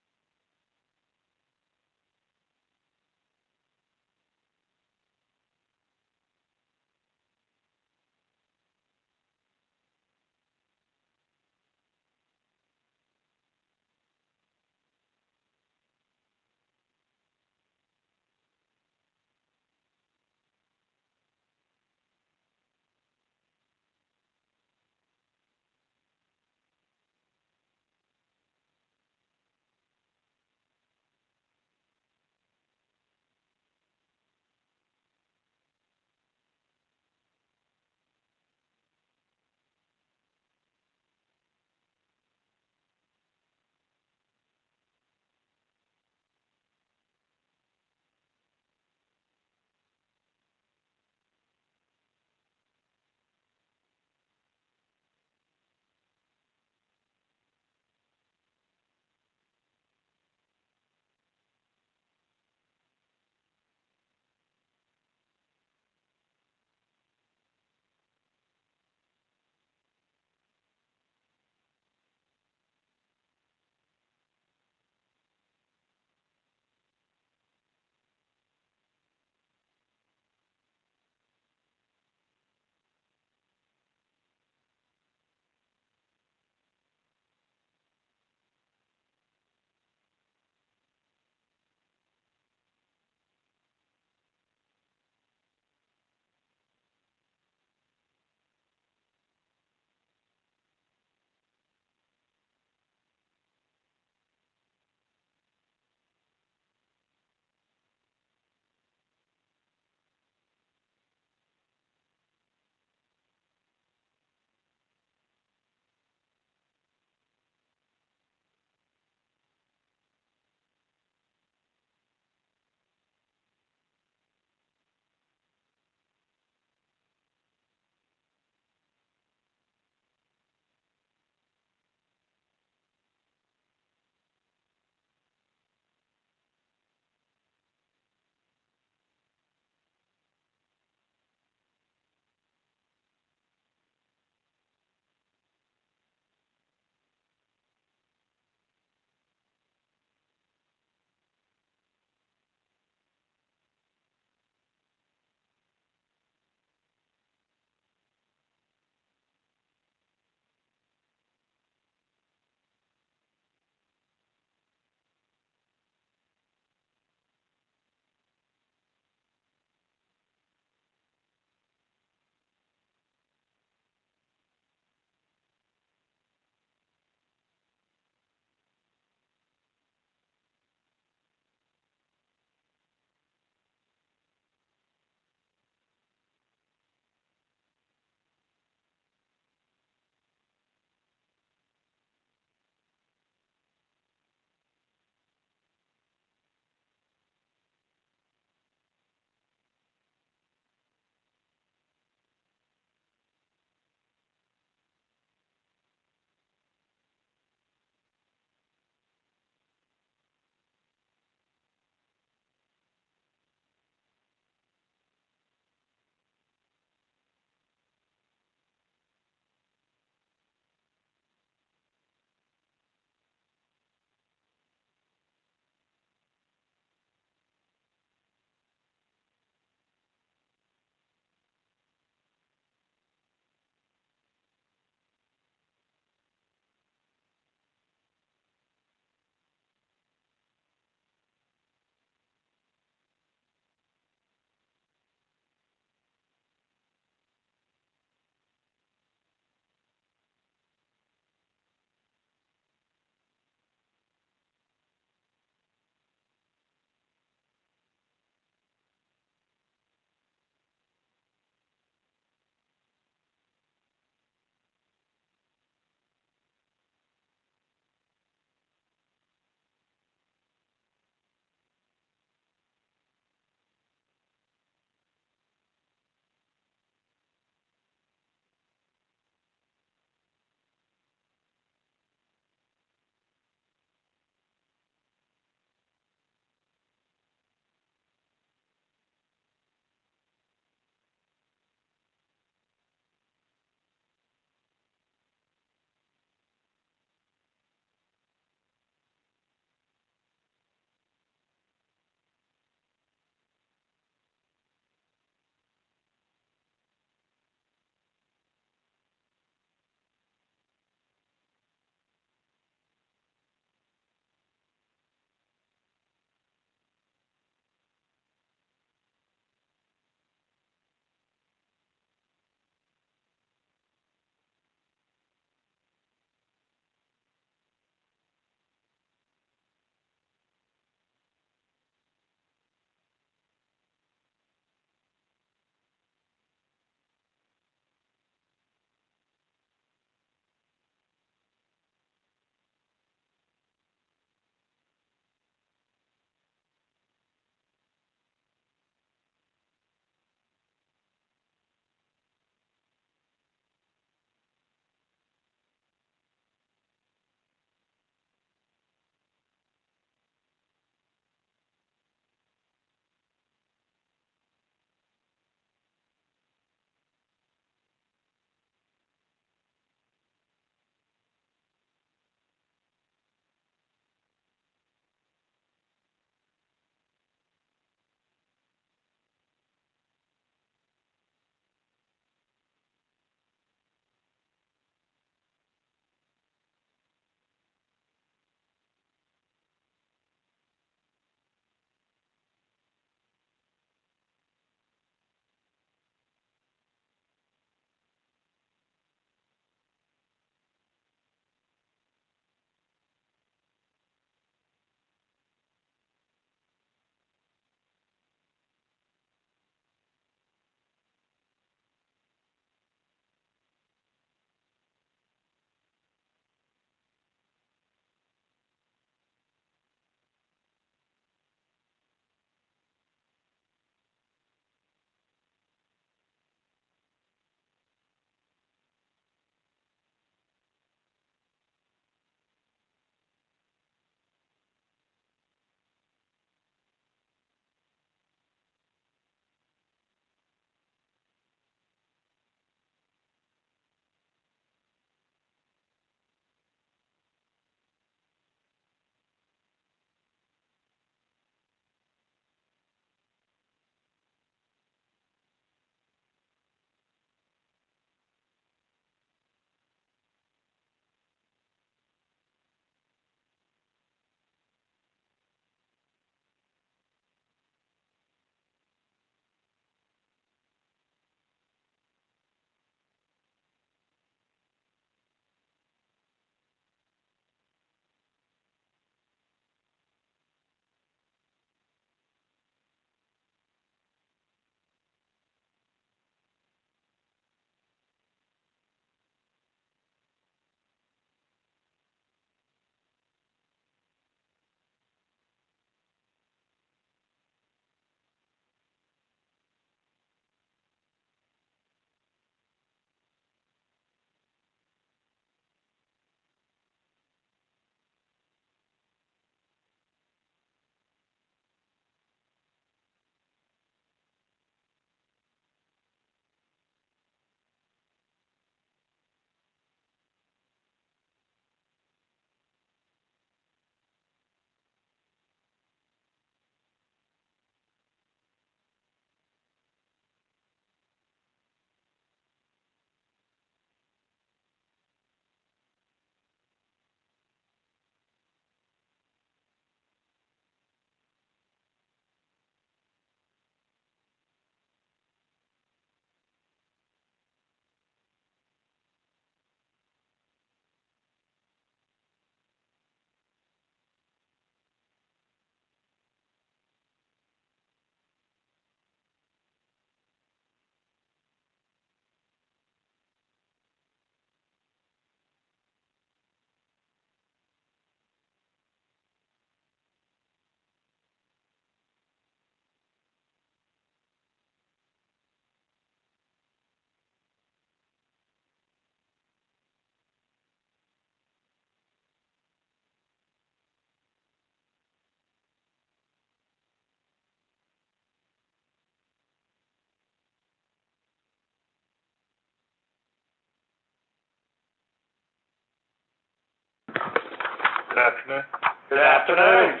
Good afternoon. Good afternoon.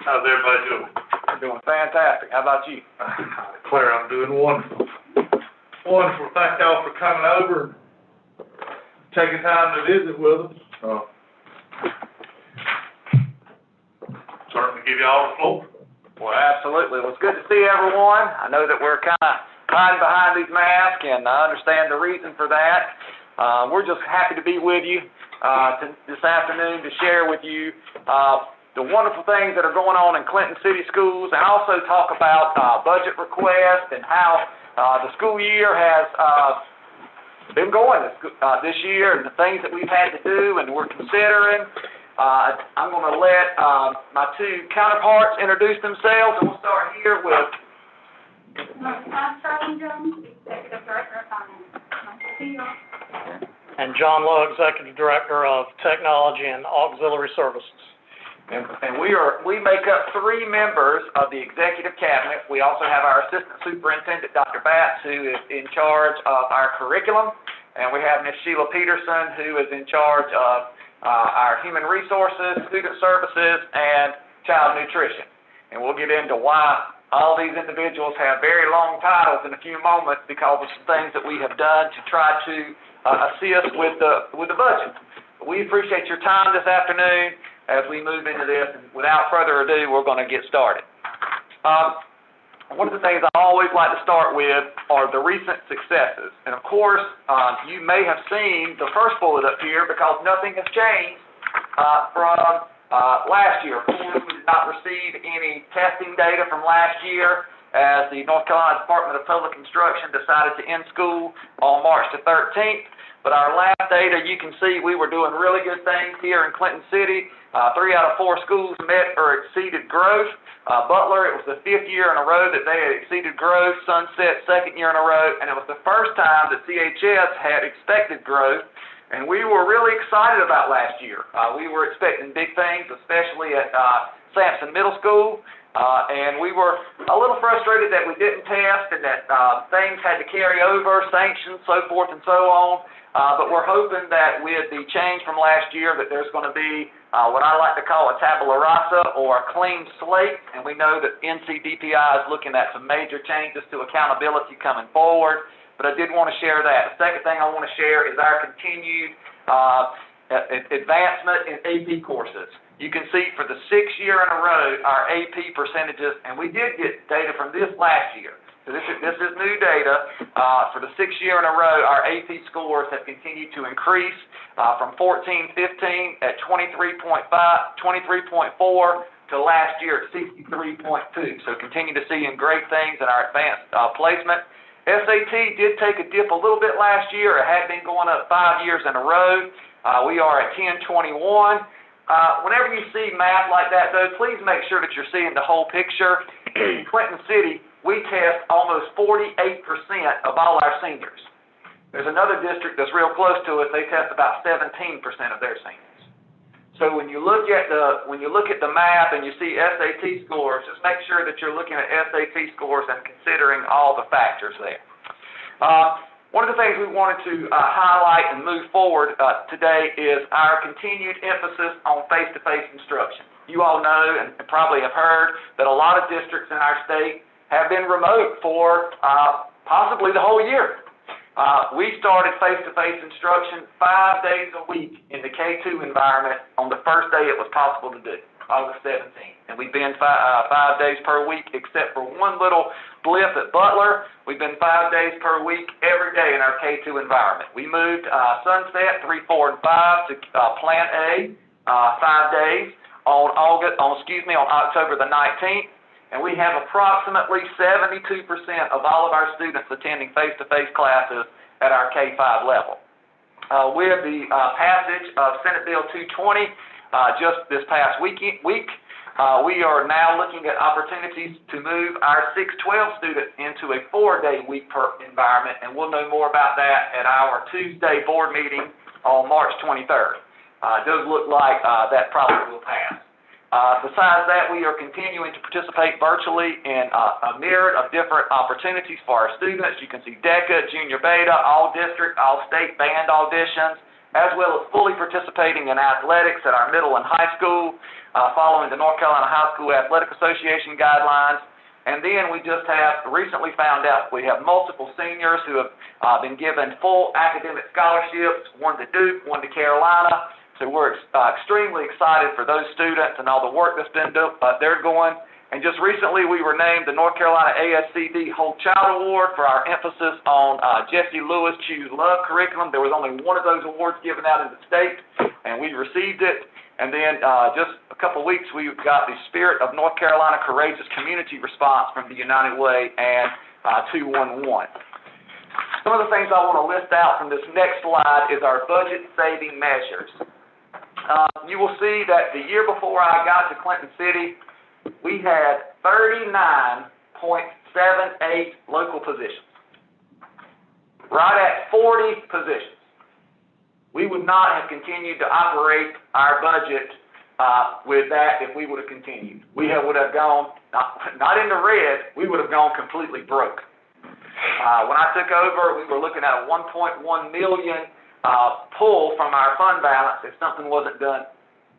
How's everybody doing? We're doing fantastic. How about you? I declare I'm doing wonderful. Wonderful. Thank y'all for coming over and taking time to visit with us. Certainly give you all the floor. Well, absolutely. Well, it's good to see everyone. I know that we're kind of hiding behind these masks, and I understand the reason for that. We're just happy to be with you this afternoon to share with you the wonderful things that are going on in Clinton City Schools, and also talk about budget requests and how the school year has been going this year, and the things that we've had to do and we're considering. I'm going to let my two counterparts introduce themselves, and we'll start here with... I'm Charlene Jones, Executive Director of Finance. Nice to see you. And John Lowe, Executive Director of Technology and Auxiliary Services. And we make up 3 members of the Executive Cabinet. We also have our Assistant Superintendent, Dr. Batts, who is in charge of our curriculum. And we have Ms. Sheila Peterson, who is in charge of our Human Resources, Student Services, and Child Nutrition. And we'll get into why all these individuals have very long titles in a few moments, because of some things that we have done to try to assist with the budget. We appreciate your time this afternoon as we move into this, and without further ado, we're going to get started. One of the things I always like to start with are the recent successes. And of course, you may have seen the first bullet up here, because nothing has changed from last year. Of course, we did not receive any testing data from last year, as the North Carolina Department of Public Instruction decided to end school on March the 13th. But our last data, you can see we were doing really good things here in Clinton City. 3 out of 4 schools met or exceeded growth. Butler, it was the 5th year in a row that they had exceeded growth. Sunset, 2nd year in a row. And it was the first time that CHS had expected growth. And we were really excited about last year. We were expecting big things, especially at Sampson Middle School. And we were a little frustrated that we didn't test, and that things had to carry over, sanctions, so forth and so on. But we're hoping that with the change from last year, that there's going to be what I like to call a tabula rasa, or a clean slate. And we know that NCDPI is looking at some major changes to accountability coming forward. But I did want to share that. The second thing I want to share is our continued advancement in AP courses. You can see for the 6th year in a row, our AP percentages, and we did get data from this last year. So this is new data. For the 6th year in a row, our AP scores have continued to increase from 14-15 at 23.4 to last year at 63.2. So continue to see great things in our advanced placement. SAT did take a dip a little bit last year. It had been going up 5 years in a row. We are at 1021. Whenever you see math like that, though, please make sure that you're seeing the whole picture. In Clinton City, we test almost 48% of all our seniors. There's another district that's real close to us. They test about 17% of their seniors. So when you look at the map and you see SAT scores, just make sure that you're looking at SAT scores and considering all the factors there. One of the things we wanted to highlight and move forward today is our continued emphasis on face-to-face instruction. You all know and probably have heard that a lot of districts in our state have been remote for possibly the whole year. We started face-to-face instruction 5 days a week in the K-2 environment on the first day it was possible to do, August 17th. And we've been 5 days per week, except for one little blip at Butler. We've been 5 days per week every day in our K-2 environment. We moved Sunset 3, 4, and 5 to Plant A 5 days on October the 19th. And we have approximately 72% of all of our students attending face-to-face classes at our K-5 level. With the passage of Senate Bill 220 just this past week, we are now looking at opportunities to move our 612 students into a 4-day week per environment, and we'll know more about that at our Tuesday board meeting on March 23rd. It does look like that probably will pass. Besides that, we are continuing to participate virtually in a myriad of different opportunities for our students. You can see DECA, Junior Beta, all district, all state band auditions, as well as fully participating in athletics at our middle and high school, following the North Carolina High School Athletic Association guidelines. And then we just have recently found out we have multiple seniors who have been given full academic scholarships, one to Duke, one to Carolina. So we're extremely excited for those students and all the work that's been they're going. And just recently, we were named the North Carolina ASCD Whole Child Award for our emphasis on Jesse Lewis Choose Love curriculum. There was only one of those awards given out in the state, and we received it. And then just a couple weeks, we got the Spirit of North Carolina Courageous Community Response from the United Way and 211. Some of the things I want to list out from this next slide is our budget-saving measures. You will see that the year before I got to Clinton City, we had 39.78 local positions, right at 40 positions. We would not have continued to operate our budget with that if we would have continued. We would have gone, not in the red, we would have gone completely broke. When I took over, we were looking at a $1.1 million pull from our fund balance if something wasn't done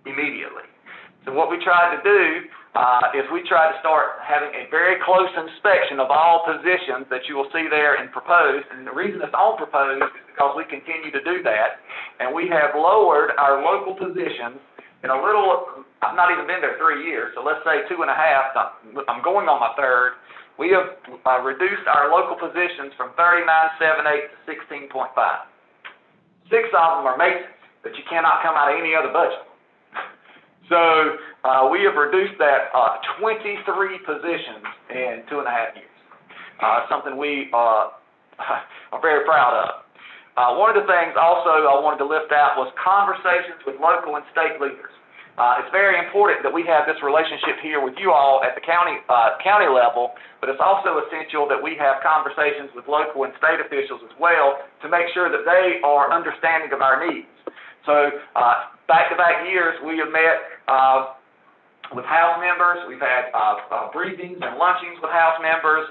immediately. So what we tried to do is we tried to start having a very close inspection of all positions that you will see there in proposed. And the reason it's on proposed is because we continue to do that. And we have lowered our local positions in a little, I've not even been there 3 years, so let's say 2.5, I'm going on my third. We have reduced our local positions from 39.78 to 16.5. 6 of them are maintenance, but you cannot come out of any other budget. So we have reduced that 23 positions in 2.5 years, something we are very proud of. One of the things also I wanted to lift out was conversations with local and state leaders. It's very important that we have this relationship here with you all at the county level, but it's also essential that we have conversations with local and state officials as well to make sure that they are understanding of our needs. So back-to-back years, we have met with House members. We've had briefings and luncheons with House members.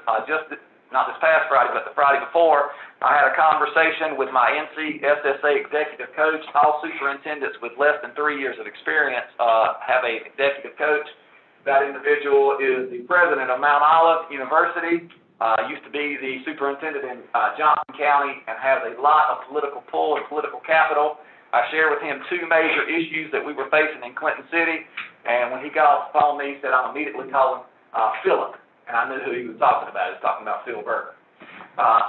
Not this past Friday, but the Friday before, I had a conversation with my NCSSA executive coach. All superintendents with less than 3 years of experience have an executive coach. That individual is the president of Mount Olive University, used to be the superintendent in Johnson County, and has a lot of political pull and political capital. I shared with him 2 major issues that we were facing in Clinton City, and when he got off the phone with me, he said, I'm immediately calling Philip, and I knew who he was talking about. He was talking about Phil Berger.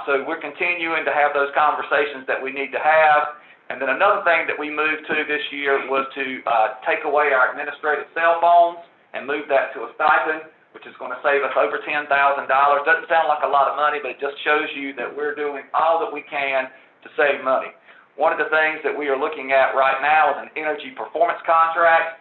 So we're continuing to have those conversations that we need to have. And then another thing that we moved to this year was to take away our administrative cell phones and move that to a stipend, which is going to save us over $10,000. Doesn't sound like a lot of money, but it just shows you that we're doing all that we can to save money. One of the things that we are looking at right now is an energy performance contract.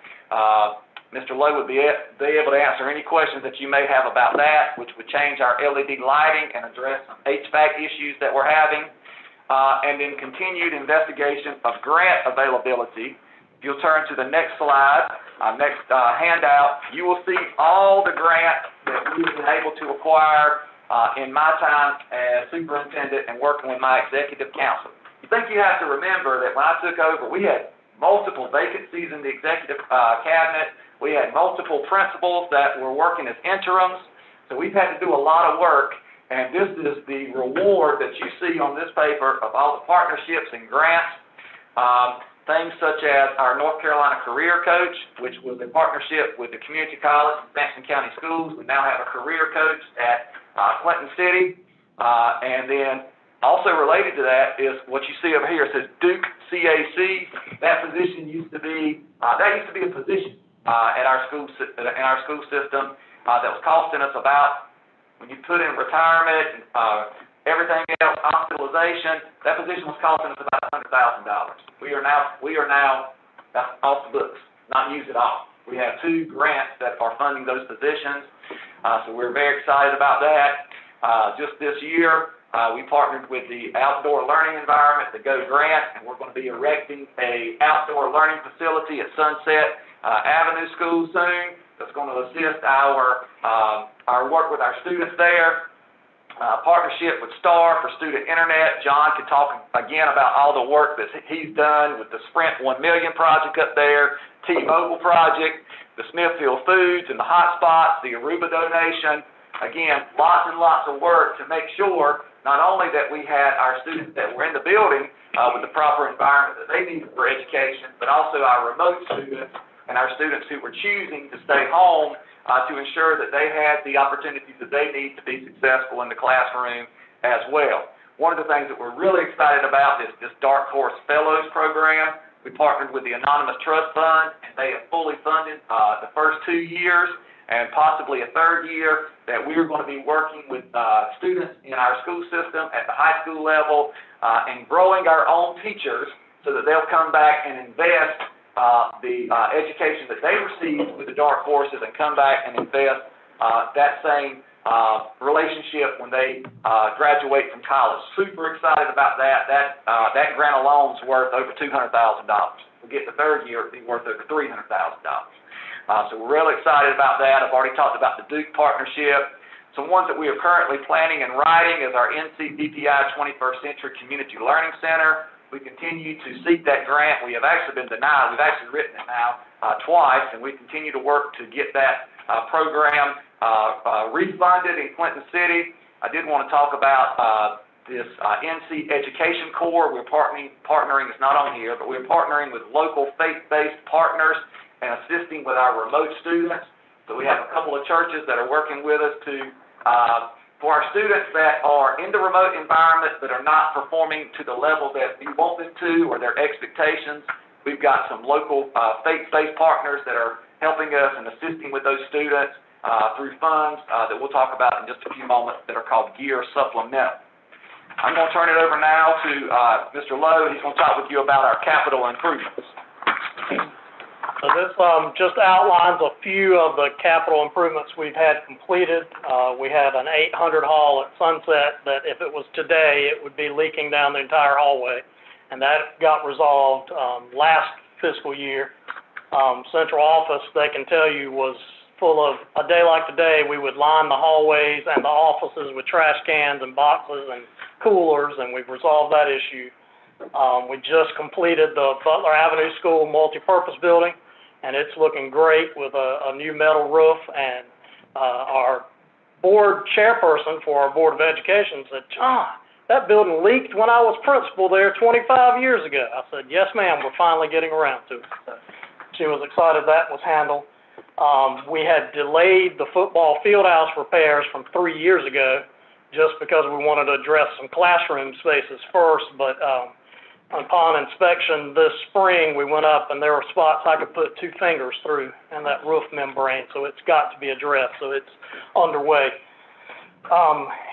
Mr. Lowe would be able to answer any questions that you may have about that, which would change our LED lighting and address some HVAC issues that we're having. And then continued investigation of grant availability. If you'll turn to the next slide, next handout, you will see all the grants that we've been able to acquire in my time as superintendent and working with my executive council. You think you have to remember that when I took over, we had multiple vacancies in the executive cabinet. We had multiple principals that were working as interims. So we've had to do a lot of work, and this is the reward that you see on this paper of all the partnerships and grants. Things such as our North Carolina Career Coach, which was a partnership with the community college and Sampson County Schools. We now have a career coach at Clinton City. And then also related to that is what you see over here. It says Duke CAC. That position used to be a position in our school system that was costing us about, when you put in retirement, everything else, hospitalization, that position was costing us about $100,000. We are now that's off the books, not used at all. We have 2 grants that are funding those positions, so we're very excited about that. Just this year, we partnered with the Outdoor Learning Environment, the GO grant, and we're going to be erecting a outdoor learning facility at Sunset Avenue School soon. That's going to assist our work with our students there. partnership with Star for student internet. John can talk again about all the work that he's done with the Sprint 1 Million project up there, T-Mobile project, the Smithfield Foods and the hotspots, the Aruba donation. Again, lots and lots of work to make sure not only that we had our students that were in the building with the proper environment that they needed for education, but also our remote students and our students who were choosing to stay home to ensure that they had the opportunities that they need to be successful in the classroom as well. One of the things that we're really excited about is this Dark Horse Fellows program. We partnered with the Anonymous Trust Fund, and they have fully funded the first 2 years and possibly a third year that we are going to be working with students in our school system at the high school level and growing our own teachers so that they'll come back and invest the education that they received with the Dark Horses and come back and invest that same relationship when they graduate from college. Super excited about that. That grant alone is worth over $200,000. We get the third year, it'll be worth over $300,000. So we're really excited about that. I've already talked about the Duke partnership. Some ones that we are currently planning and writing is our NCBPI 21st Century Community Learning Center. We continue to seek that grant. We have actually been denied. We've actually written it now twice, and we continue to work to get that program refunded in Clinton City. I did want to talk about this NC Education Corps. We're partnering, it's not on here, but we're partnering with local faith-based partners and assisting with our remote students. So we have a couple of churches that are working with us to for our students that are in the remote environment that are not performing to the level that we want them to or their expectations. We've got some local faith-based partners that are helping us and assisting with those students through funds that we'll talk about in just a few moments that are called Gear Supplemental. I'm going to turn it over now to Mr. Lowe. He's going to talk with you about our capital improvements. So this just outlines a few of the capital improvements we've had completed. We had an 800 hall at Sunset that if it was today, it would be leaking down the entire hallway. And that got resolved last fiscal year. Central office, they can tell you, was full of, a day like today, we would line the hallways and the offices with trash cans and boxes and coolers, and we've resolved that issue. We just completed the Butler Avenue School multi-purpose building, and it's looking great with a new metal roof. And our board chairperson for our Board of Education said, "John, that building leaked when I was principal there 25 years ago." I said, "Yes, ma'am, we're finally getting around to it." So she was excited that was handled. We had delayed the football field house repairs from 3 years ago just because we wanted to address some classroom spaces first, but upon inspection this spring, we went up and there were spots I could put 2 fingers through in that roof membrane, so it's got to be addressed, so it's underway.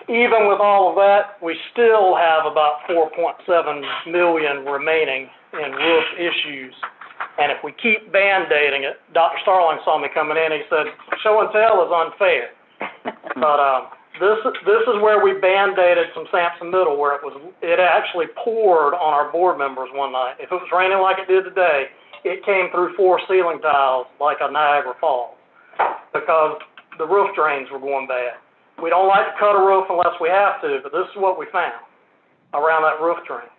Even with all of that, we still have about $4.7 million remaining in roof issues. And if we keep Band-Aiding it, Dr. Starling saw me coming in, he said, "Show and tell is unfair." But this is where we Band-Aided some Sampson Middle, where it actually poured on our board members one night. If it was raining like it did today, it came through 4 ceiling tiles like a Niagara Falls because the roof drains were going bad. We don't like to cut a roof unless we have to, but this is what we found around that roof drain.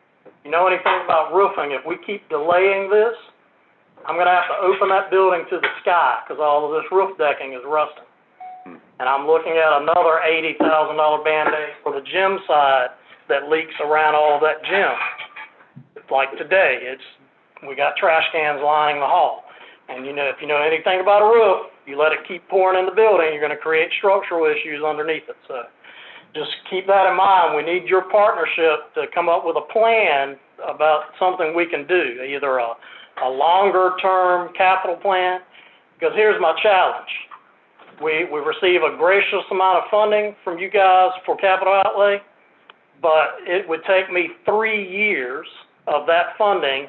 You know anything about roofing, if we keep delaying this, I'm going to have to open that building to the sky because all of this roof decking is rusting. And I'm looking at another $80,000 Band-Aid for the gym side that leaks around all of that gym. Like today, we got trash cans lining the hall. And if you know anything about a roof, you let it keep pouring in the building, you're going to create structural issues underneath it. So just keep that in mind. We need your partnership to come up with a plan about something we can do, either a longer-term capital plan, because here's my challenge. We receive a gracious amount of funding from you guys for capital outlay, but it would take me 3 years of that funding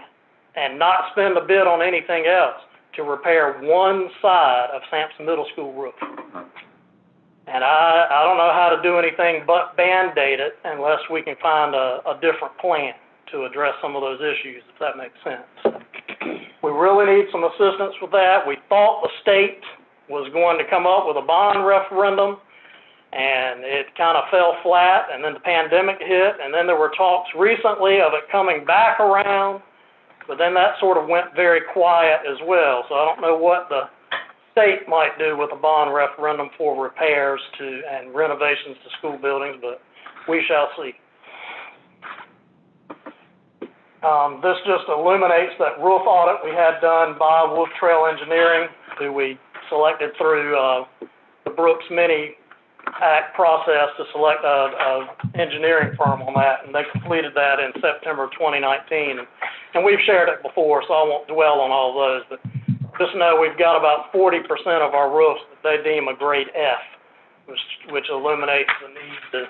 and not spend a bit on anything else to repair one side of Sampson Middle School roof. And I don't know how to do anything but Band-Aid it unless we can find a different plan to address some of those issues, if that makes sense. We really need some assistance with that. We thought the state was going to come up with a bond referendum and it kind of fell flat, and then the pandemic hit, and then there were talks recently of it coming back around, but then that sort of went very quiet as well. So I don't know what the state might do with a bond referendum for repairs and renovations to school buildings, but we shall see. This just illuminates that roof audit we had done by Wolf Trail Engineering, who we selected through the Brooks Mini Act process to select a engineering firm on that, and they completed that in September 2019. And we've shared it before, so I won't dwell on all those, but just know we've got about 40% of our roofs that they deem a grade F, which illuminates the need to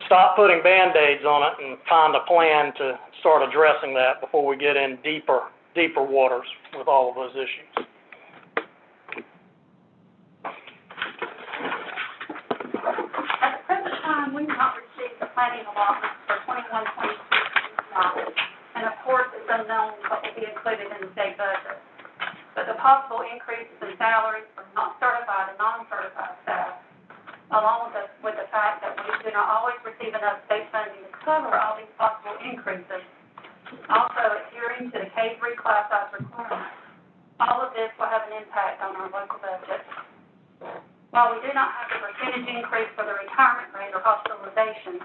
stop putting Band-Aids on it and find a plan to start addressing that before we get in deeper waters with all of those issues. At the present time, we've not received the planning allotments for 21-22 dollars, and of course, it's unknown what will be included in the state budget. But the possible increases in salaries for not certified and non-certified staff, along with the fact that we do not always receive enough state funding to cover all these possible increases, also adhering to the K-3 class size requirements, all of this will have an impact on our local budget. While we do not have the percentage increase for the retirement rate or hospitalization,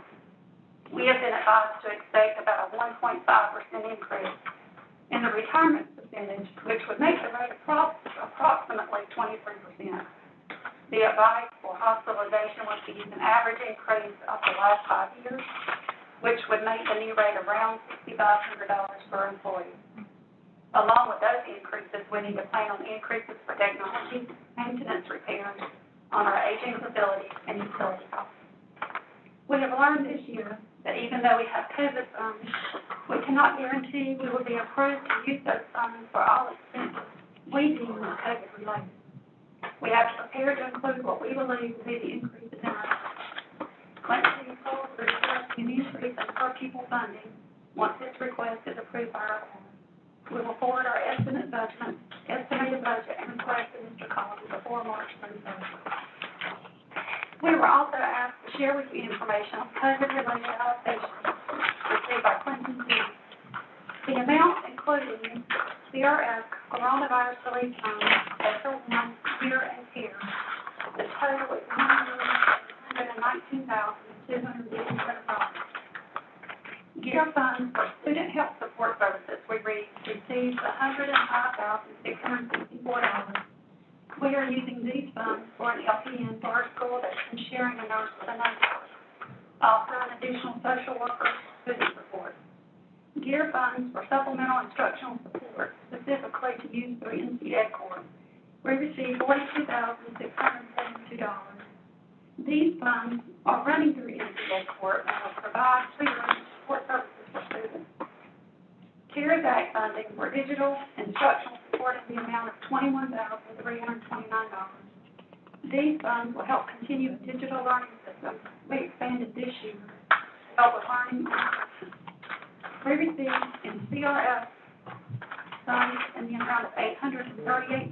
we have been advised to expect about a 1.5% increase in the retirement percentage, which would make the rate approximately 23%. The advice for hospitalization was to use an average increase of the last 5 years, which would make the new rate around $6,500 per employee. Along with those increases, we need to plan on increases for technology, maintenance repairs on our aging facilities and utility costs. We have learned this year that even though we have COVID funds, we cannot guarantee we will be approved to use those funds for all expenses we deem as COVID-related. We have to prepare to include what we believe will be the increases in our Clinton City Schools are discussing an increase in per pupil funding once this request is approved by our board. We will forward our estimated budget and request to Mr. Collins before March 31st. We were also asked to share with you information on COVID-related allocations received by Clinton City. The amount included in CRF Coronavirus Relief Fund, SO1, Gear and Care. The total is $1,119,257. Gear funds for student health support services, we received $105,664. We are using these funds for an LPN for our school that's been sharing a nurse with another. Also, an additional social worker student support. Gear funds for supplemental instructional support, specifically to use through NCED Corps. We received $42,672. These funds are running through NCED Corps and will provide tutoring support services for students. CARES Act funding for digital instructional support in the amount of $21,329. These funds will help continue a digital learning system we expanded this year to help with learning. We received in CRF funds in the amount of $838,213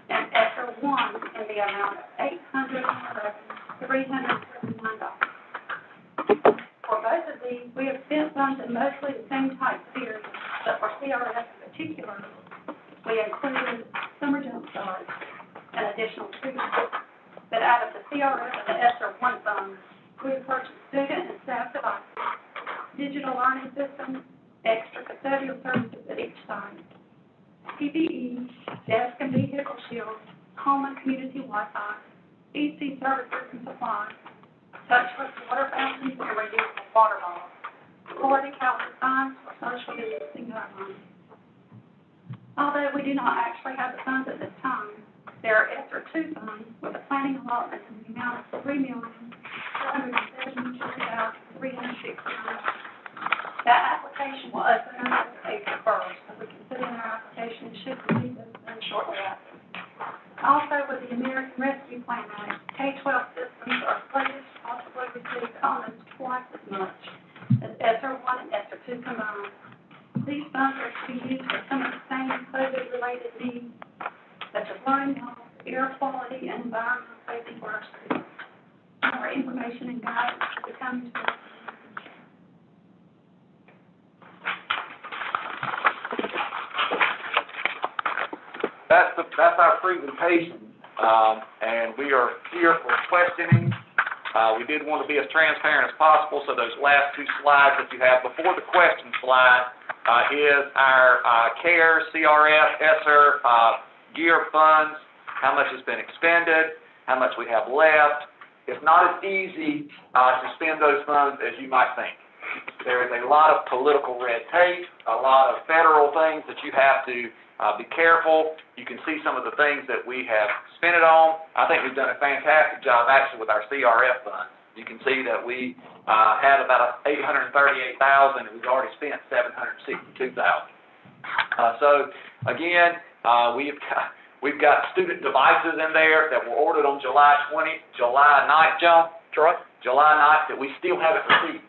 and SO1 in the amount of $811,379. For both of these, we have spent funds in mostly the same types of areas, but for CRF in particular, we included summer jump starts and additional treatment. But out of the CRF and the SR1 funds, we have purchased student and staff devices, digital learning systems, extra custodial services at each site, PPE, desk and vehicle shields, home and community Wi-Fi, EC services and supplies, touchless water fountains and reusable water bottles, recording calendar signs for social distancing guidelines. Although we do not actually have the funds at this time, there are SR2 funds with a planning allotment in the amount of $3,472,369. That application will open on April 1st, so we can put in our application and should receive those funds shortly after. Also, with the American Rescue Plan Act, K-12 systems are slated to possibly receive almost twice as much as SR1 and SR2 combined. These funds are to be used for some of the same COVID-related needs, such as learning loss, air quality, and environmental safety for our students. More information and guidance will be coming to us. That's our presentation, and we are here for questioning. We did want to be as transparent as possible, so those last two slides that you have before the question slide is our CARES, CRF, ESSER, GEAR funds, how much has been expended, how much we have left. It's not as easy to spend those funds as you might think. There is a lot of political red tape, a lot of federal things that you have to be careful. You can see some of the things that we have spent it on. I think we've done a fantastic job actually with our CRF funds. You can see that we had about $838,000 and we've already spent $762,000. So again, we've got student devices in there that were ordered on July 9th, John? That's right. July 9th that we still haven't received.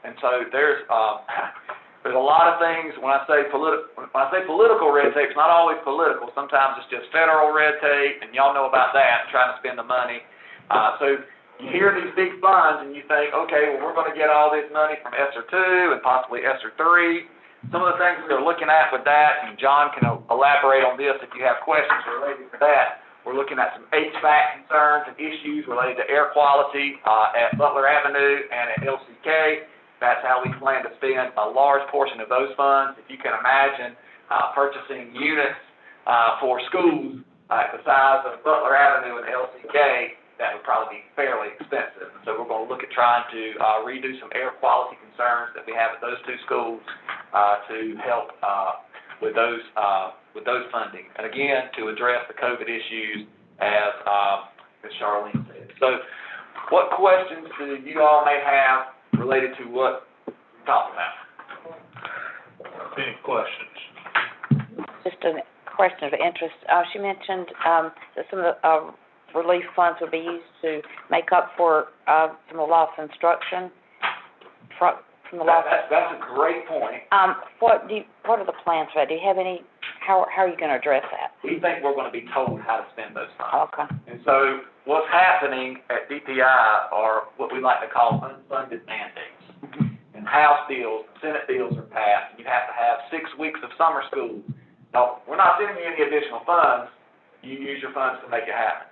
And so there's a lot of things. When I say political red tape, it's not always political. Sometimes it's just federal red tape, and y'all know about that, trying to spend the money. So you hear these big funds, and you think, okay, well, we're going to get all this money from ESSER 2 and possibly ESSER 3. Some of the things we're looking at with that, and John can elaborate on this if you have questions related to that. We're looking at some HVAC concerns and issues related to air quality at Butler Avenue and at LCK. That's how we plan to spend a large portion of those funds. If you can imagine purchasing units for schools at the size of Butler Avenue and LCK, that would probably be fairly expensive. And so we're going to look at trying to redo some air quality concerns that we have at those two schools to help with those funding. And again, to address the COVID issues as Charlene said. So what questions do you all may have related to what we talked about? Any questions? Just a question of interest. She mentioned that some of the relief funds would be used to make up for some of the lost instruction from the lost. That's a great point. What are the plans for that? Do you have any? How are you going to address that? We think we're going to be told how to spend those funds. Okay. And so what's happening at DPI are what we like to call unfunded mandates. And House bills, Senate bills are passed, and you have to have 6 weeks of summer school. Now, we're not sending you any additional funds. You use your funds to make it happen.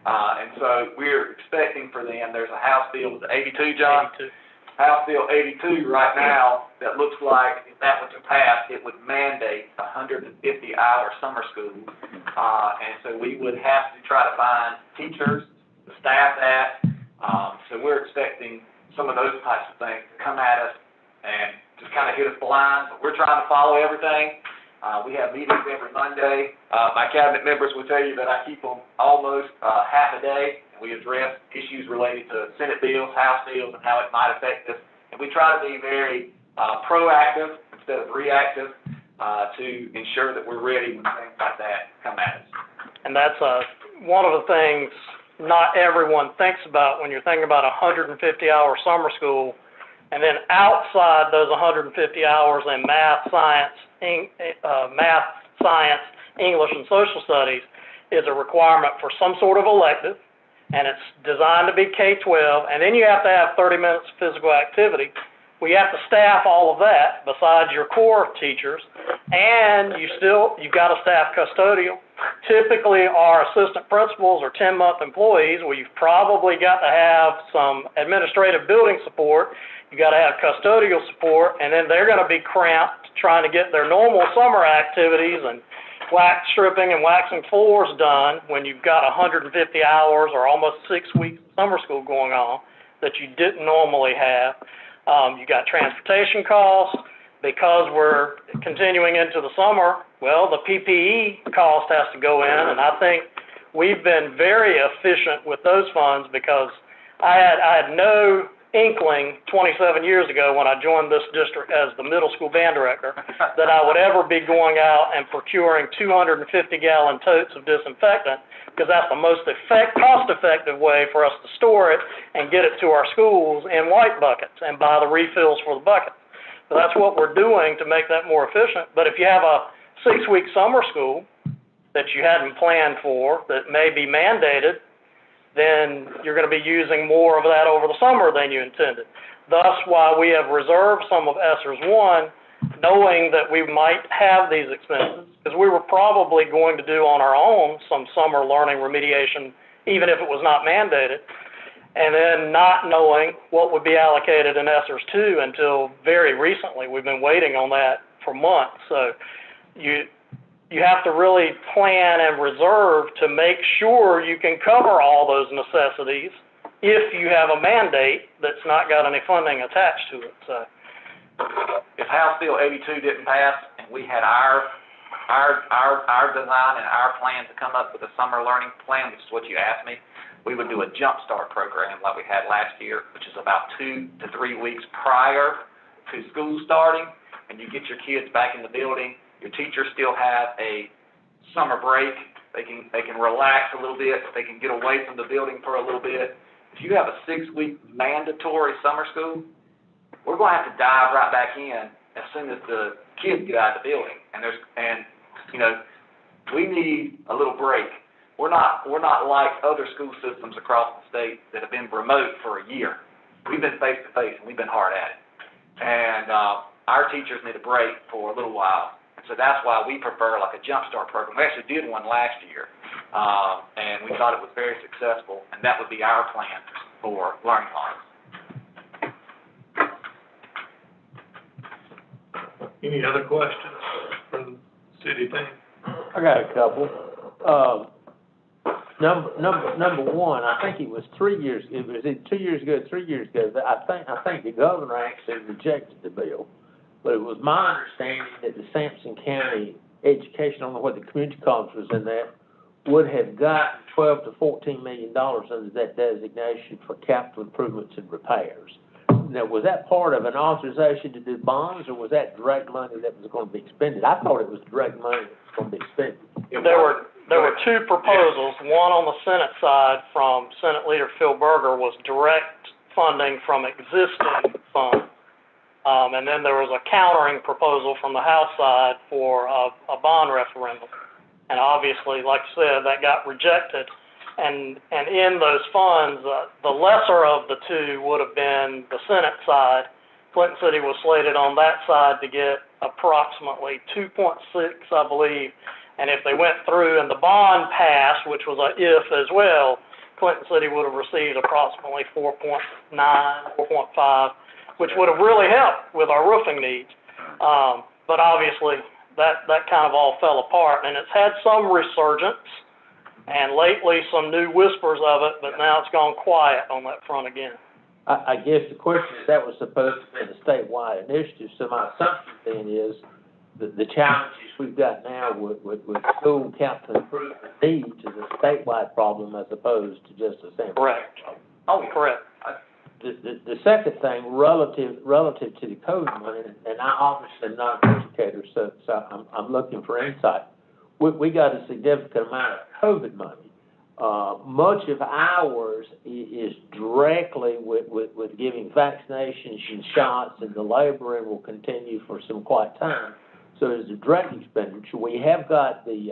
And so we're expecting for them, there's a House bill with the 82, John? 82. House Bill 82 right now that looks like if that were to pass, it would mandate 150-hour summer school. And so we would have to try to find teachers to staff that. So we're expecting some of those types of things to come at us and just kind of hit us blind. But we're trying to follow everything. We have meetings every Monday. My cabinet members will tell you that I keep them almost half a day. We address issues related to Senate bills, House bills, and how it might affect us. And we try to be very proactive instead of reactive to ensure that we're ready when things like that come at us. And that's one of the things not everyone thinks about when you're thinking about 150-hour summer school. And then outside those 150 hours in math, science, English, and social studies is a requirement for some sort of elective, and it's designed to be K-12, and then you have to have 30 minutes of physical activity. We have to staff all of that besides your core teachers, and you've got to staff custodial. Typically, our assistant principals are 10-month employees where you've probably got to have some administrative building support. You got to have custodial support, and then they're going to be cramped trying to get their normal summer activities and wax stripping and waxing floors done when you've got 150 hours or almost 6 weeks of summer school going on that you didn't normally have. You got transportation costs. Because we're continuing into the summer, well, the PPE cost has to go in, and I think we've been very efficient with those funds because I had no inkling 27 years ago when I joined this district as the middle school band director that I would ever be going out and procuring 250-gallon totes of disinfectant, because that's the most cost-effective way for us to store it and get it to our schools in white buckets and buy the refills for the buckets. So that's what we're doing to make that more efficient. But if you have a 6-week summer school, that you hadn't planned for, that may be mandated, then you're going to be using more of that over the summer than you intended. Thus why we have reserved some of ESSERS 1, knowing that we might have these expenses, because we were probably going to do on our own some summer learning remediation, even if it was not mandated, and then not knowing what would be allocated in ESSERS 2 until very recently. We've been waiting on that for months. So you have to really plan and reserve to make sure you can cover all those necessities if you have a mandate that's not got any funding attached to it. So if House Bill 82 didn't pass and we had our design and our plan to come up with a summer learning plan, which is what you asked me, we would do a jump start program like we had last year, which is about 2 to 3 weeks prior to school starting, and you get your kids back in the building. Your teachers still have a summer break. They can relax a little bit. They can get away from the building for a little bit. If you have a 6-week mandatory summer school, we're going to have to dive right back in as soon as the kids get out of the building. And we need a little break. We're not like other school systems across the state that have been remote for a year. We've been face to face and we've been hard at it. And our teachers need a break for a little while. So that's why we prefer like a jump start program. We actually did one last year, and we thought it was very successful, and that would be our plan for learning loss. Any other questions for the city team? I got a couple. Number one, I think it was 3 years, it was 2 years ago, 3 years ago, that I think the governor actually rejected the bill. But it was my understanding that the Sampson County Education, I don't know what the community college was in that, would have gotten $12 to $14 million under that designation for capital improvements and repairs. Now, was that part of an authorization to do bonds, or was that direct money that was going to be expended? I thought it was direct money that was going to be expended. there were two proposals. One on the Senate side from Senate Leader Phil Berger was direct funding from existing funds. And then there was a countering proposal from the House side for a bond referendum. And obviously, like you said, that got rejected. And in those funds, the lesser of the two would have been the Senate side. Clinton City was slated on that side to get approximately 2.6, I believe. And if they went through and the bond passed, which was a if as well, Clinton City would have received approximately 4.9, 4.5, which would have really helped with our roofing needs. But obviously, that kind of all fell apart, and it's had some resurgence, and lately some new whispers of it, but now it's gone quiet on that front again. I guess the question is, that was supposed to be a statewide initiative, so my assumption then is that the challenges we've got now with school capital improvement needs is a statewide problem as opposed to just a San Correct. problem. Oh, correct. The second thing, relative to the COVID money, and I obviously am not an educator, so I'm looking for insight. We got a significant amount of COVID money. Much of ours is directly with giving vaccinations and shots, and the laboring will continue for some quite time. So it's a direct expenditure. We have got we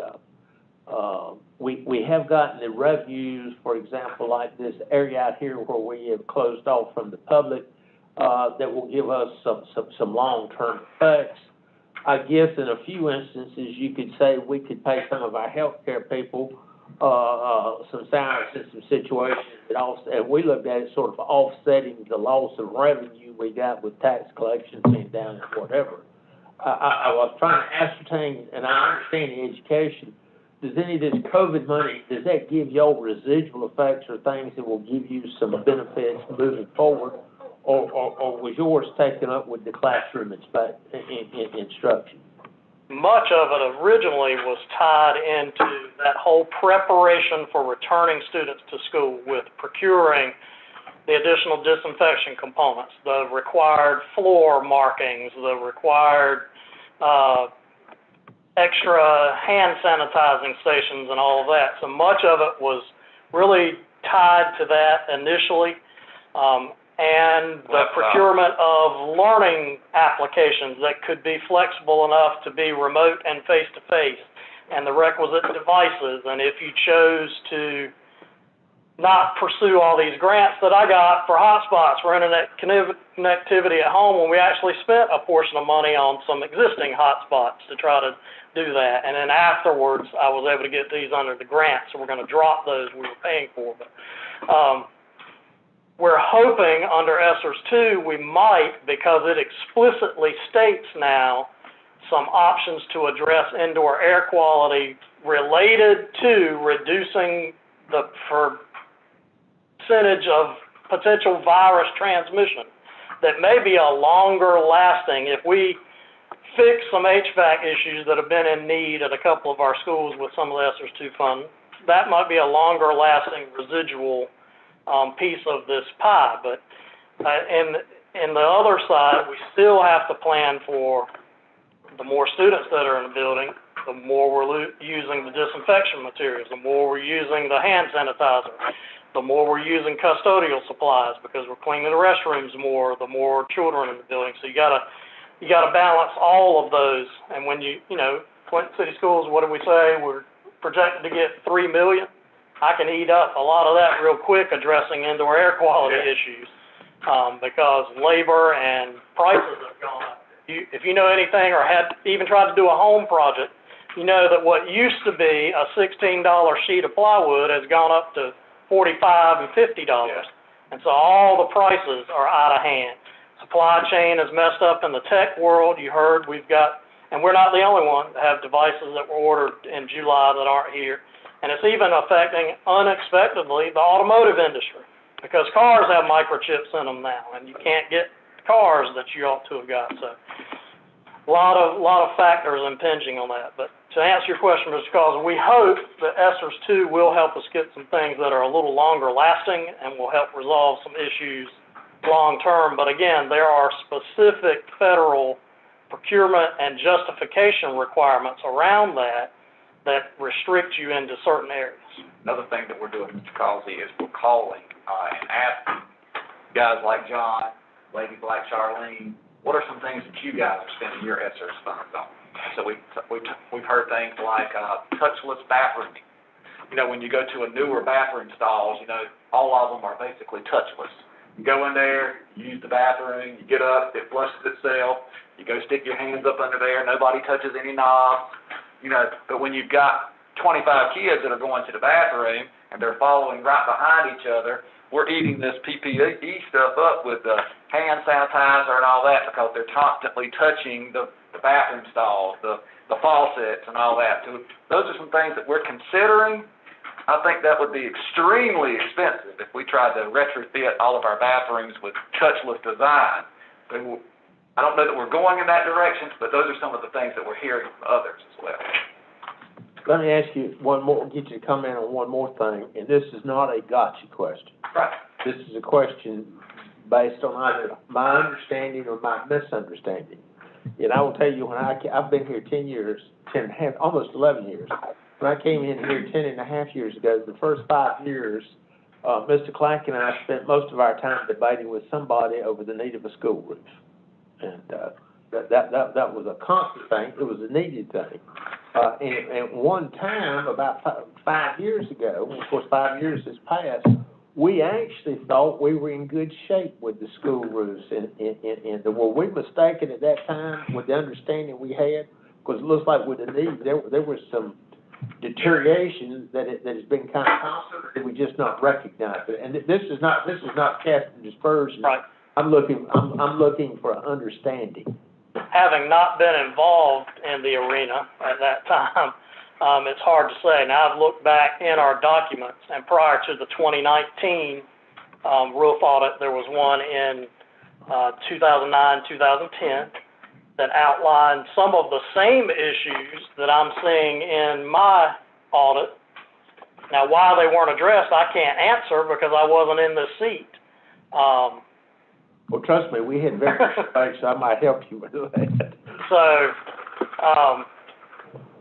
have gotten the revenues, for example, like this area out here where we have closed off from the public, that will give us some long-term effects. I guess in a few instances, you could say we could pay some of our healthcare people some salaries in some situations that also, and we looked at it sort of offsetting the loss of revenue we got with tax collections being down and whatever. I was trying to ascertain, and I understand the education. Does any of this COVID money, does that give y'all residual effects or things that will give you some benefits moving forward, or was yours taken up with the classroom instruction? Much of it originally was tied into that whole preparation for returning students to school with procuring the additional disinfection components, the required floor markings, the required extra hand sanitizing stations and all of that. So much of it was really tied to that initially. And the procurement of learning applications that could be flexible enough to be remote and face-to-face. and the requisite devices. And if you chose to not pursue all these grants that I got for hotspots for internet connectivity at home, when we actually spent a portion of money on some existing hotspots to try to do that. And then afterwards, I was able to get these under the grant, so we're going to drop those we were paying for. But we're hoping under ESSER 2 we might, because it explicitly states now some options to address indoor air quality related to reducing the percentage of potential virus transmission that may be a longer lasting. If we fix some HVAC issues that have been in need at a couple of our schools with some of the ESSER 2 funds, that might be a longer lasting residual piece of this pie. But in the other side, we still have to plan for the more students that are in the building, the more we're using the disinfection materials, the more we're using the hand sanitizer, the more we're using custodial supplies because we're cleaning the restrooms more, the more children in the building. So you gotta balance all of those. And when Clinton City Schools, what do we say? We're projected to get $3 million. I can eat up a lot of that real quick addressing indoor air quality issues because labor and prices have gone up. If you know anything or had even tried to do a home project, you know that what used to be a $16 sheet of plywood has gone up to $45 and $50. And so all the prices are out of hand. Supply chain is messed up in the tech world. You heard we've got, and we're not the only one to have devices that were ordered in July that aren't here. And it's even affecting, unexpectedly, the automotive industry because cars have microchips in them now, and you can't get cars that you ought to have got. So a lot of factors impinging on that. But to answer your question, Mr. Cause, we hope that ESSER 2 will help us get some things that are a little longer lasting and will help resolve some issues long term. But again, there are specific federal procurement and justification requirements around that restrict you into certain areas. Another thing that we're doing, Mr. Causey, is we're calling and asking guys like John, ladies like Charlene, what are some things that you guys are spending your ESSER funds on? So we've heard things like touchless bathrooming. When you go to a newer bathroom stalls, all of them are basically touchless. You go in there, you use the bathroom, you get up, it flushes itself, you go stick your hands up under there, nobody touches any knobs. But when you've got 25 kids that are going to the bathroom and they're following right behind each other, we're eating this PPE stuff up with the hand sanitizer and all that because they're constantly touching the bathroom stalls, the faucets and all that. So those are some things that we're considering. I think that would be extremely expensive if we tried to retrofit all of our bathrooms with touchless design. I don't know that we're going in that direction, but those are some of the things that we're hearing from others as well. Let me ask you one more, get you to comment on one more thing, and this is not a gotcha question. Right. This is a question based on either my understanding or my misunderstanding. And I will tell you, I've been here 10 years, 10 and a half, almost 11 years. When I came in here 10 and a half years ago, the first 5 years, Mr. Clack and I spent most of our time debating with somebody over the need of a school roof. And that was a constant thing. It was a needed thing. And one time, about 5 years ago, of course 5 years has passed, we actually thought we were in good shape with the school roofs. And were we mistaken at that time with the understanding we had? Because it looks like with the need, there was some deterioration that has been kind of constant that we just not recognized it. And this is not casting dispersion. Right. I'm looking for understanding. Having not been involved in the arena at that time, it's hard to say. Now, I've looked back in our documents, and prior to the 2019 roof audit, there was one in 2009, 2010 that outlined some of the same issues that I'm seeing in my audit. Now, why they weren't addressed, I can't answer because I wasn't in the seat. Well, trust me, we had various debates, so I might help you with that. So,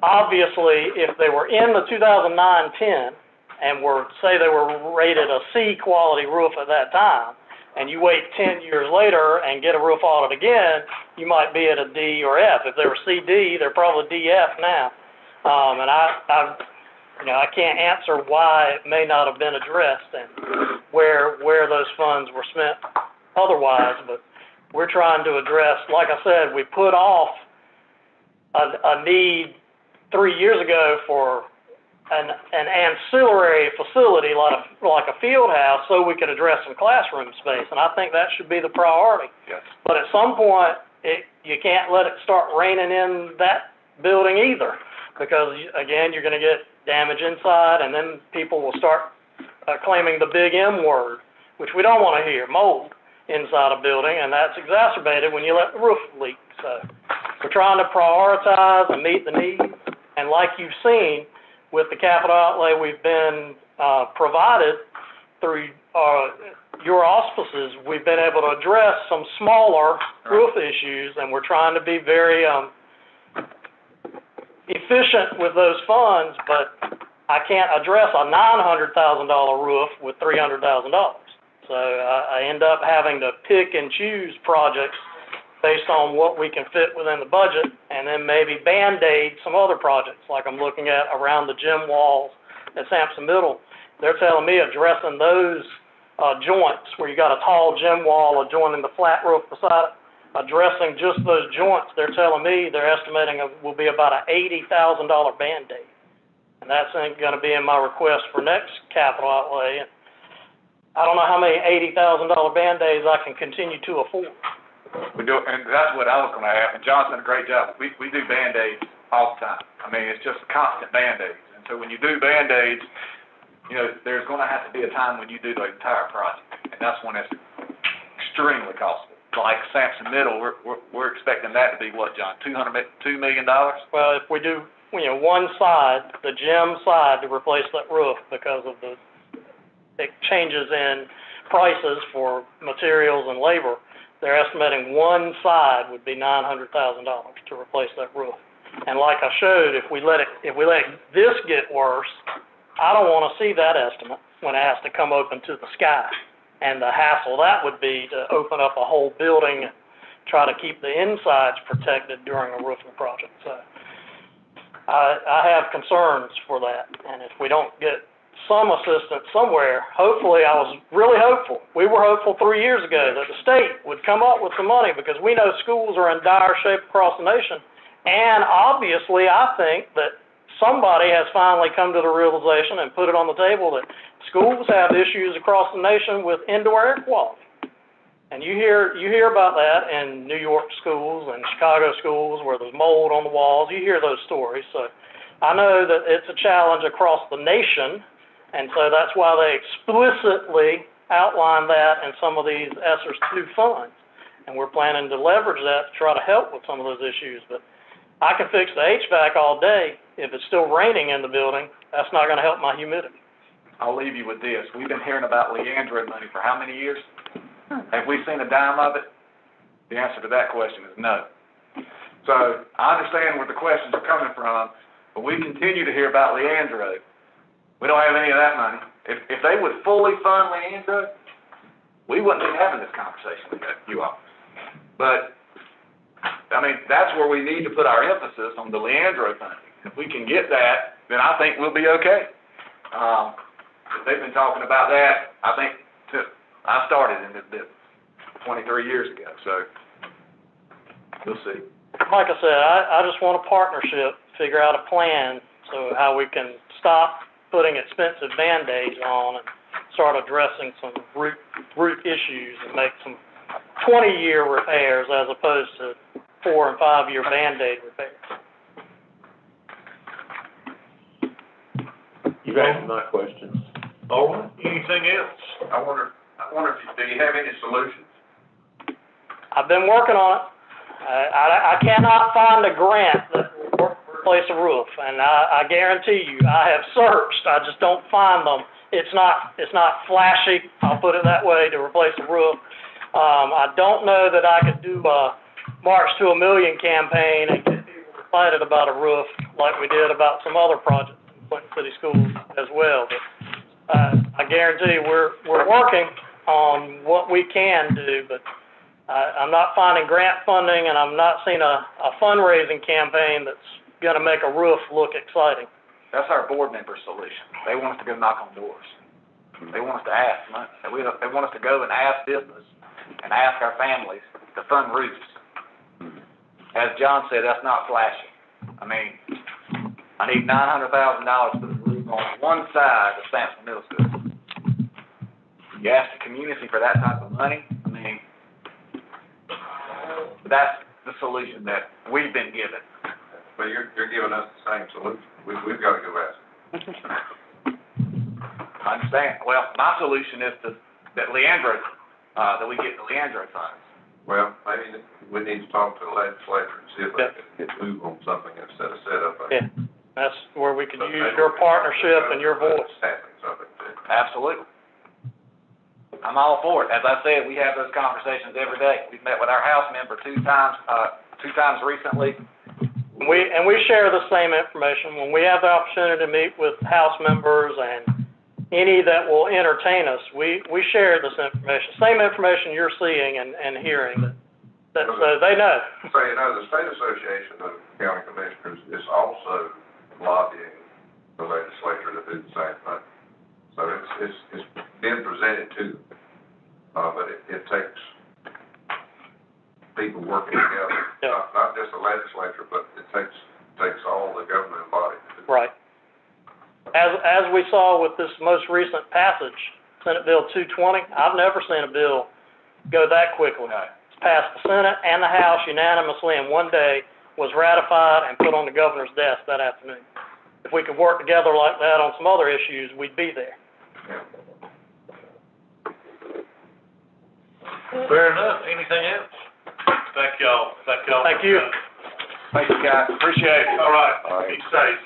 obviously, if they were in the 2009-10 and say they were rated a C quality roof at that time, and you wait 10 years later and get a roof audit again, you might be at a D or F. If they were CD, they're probably DF now. And I can't answer why it may not have been addressed and where those funds were spent otherwise, but we're trying to address, like I said, we put off a need 3 years ago for an ancillary facility like a field house so we could address some classroom space, and I think that should be the priority. Yes. But at some point, you can't let it start raining in that building either, because again, you're going to get damage inside, and then people will start claiming the big M word, which we don't want to hear, mold inside a building, and that's exacerbated when you let the roof leak. So we're trying to prioritize and meet the needs, and like you've seen, with the capital outlay we've been provided through your auspices, we've been able to address some smaller roof issues, and we're trying to be very efficient with those funds, but I can't address a $900,000 roof with $300,000. So I end up having to pick and choose projects based on what we can fit within the budget, and then maybe Band-Aid some other projects, like I'm looking at around the gym walls at Sampson Middle. They're telling me addressing those joints where you got a tall gym wall adjoining the flat roof beside it, addressing just those joints, they're telling me they're estimating will be about an $80,000 Band-Aid. And that's going to be in my request for next capital outlay. I don't know how many $80,000 Band-Aids I can continue to afford. We do, and that's what I was going to ask, and John's done a great job. We do Band-Aids all the time. I mean, it's just constant Band-Aids. And so when you do Band-Aids, there's going to have to be a time when you do the entire project, and that's when it's extremely costly. Like Sampson Middle, we're expecting that to be what, John, $2 million? Well, if we do, one side, the gym side, to replace that roof because of the changes in prices for materials and labor, they're estimating one side would be $900,000 to replace that roof. And like I showed, if we let this get worse, I don't want to see that estimate when it has to come open to the sky. And the hassle that would be to open up a whole building and try to keep the insides protected during a roofing project. So I have concerns for that. And if we don't get some assistance somewhere, hopefully, I was really hopeful. We were hopeful 3 years ago that the state would come up with some money, because we know schools are in dire shape across the nation. And obviously, I think that somebody has finally come to the realization and put it on the table that schools have issues across the nation with indoor air quality. And you hear about that in New York schools and Chicago schools where there's mold on the walls. You hear those stories. So I know that it's a challenge across the nation, and so that's why they explicitly outline that in some of these ESSER 2 funds. And we're planning to leverage that to try to help with some of those issues. But I can fix the HVAC all day. If it's still raining in the building, that's not going to help my humidity. I'll leave you with this. We've been hearing about Leandro money for how many years? Have we seen a dime of it? The answer to that question is no. So I understand where the questions are coming from, but we continue to hear about Leandro. We don't have any of that money. If they would fully fund Leandro, we wouldn't be having this conversation with you all. But, I mean, that's where we need to put our emphasis on the Leandro funding. If we can get that, then I think we'll be okay. If they've been talking about that, I think, I started in this business 23 years ago, so we'll see. Like I said, I just want a partnership, figure out a plan so how we can stop putting expensive Band-Aids on and start addressing some root issues and make some 20-year repairs as opposed to 4- and 5-year Band-Aid repairs. You've answered my questions. All right, anything else? I wonder if do you have any solutions? I've been working on it. I cannot find a grant that will replace a roof, and I guarantee you, I have searched. I just don't find them. It's not flashy, I'll put it that way, to replace a roof. I don't know that I could do a March to a Million campaign and get people excited about a roof like we did about some other projects in Clinton City Schools as well. But I guarantee we're working on what we can do, but I'm not finding grant funding, and I'm not seeing a fundraising campaign that's gonna make a roof look exciting. That's our board member's solution. They want us to go knock on doors. They want us to ask money. They want us to go and ask business and ask our families to fund roofs. As John said, that's not flashy. I mean, I need $900,000 to put a roof on one side of Sampson Middle School. You ask the community for that type of money, I mean, that's the solution that we've been given. But you're giving us the same solution. We've got to go ask. I understand. Well, my solution is that we get the Leandro funds. Well, maybe we need to talk to the legislature and see if they can move on something instead of set up a. Yeah, that's where we can use your partnership and your voice. Absolutely. I'm all for it. As I said, we have those conversations every day. We've met with our House member two times recently. We share the same information. When we have the opportunity to meet with House members and any that will entertain us, we share this information, same information you're seeing and hearing, so they know. So, the State Association of County Commissioners is also lobbying the legislature to do the same thing. So it's been presented to them, but it takes people working together, not just the legislature, but it takes all the government bodies. Right. As we saw with this most recent passage, Senate Bill 220, I've never seen a bill go that quickly. It's passed the Senate and the House unanimously in one day, was ratified and put on the governor's desk that afternoon. If we could work together like that on some other issues, we'd be there. Fair enough. Anything else? Thank y'all. Thank you. Thank you, guys. Appreciate it. All right. Be safe.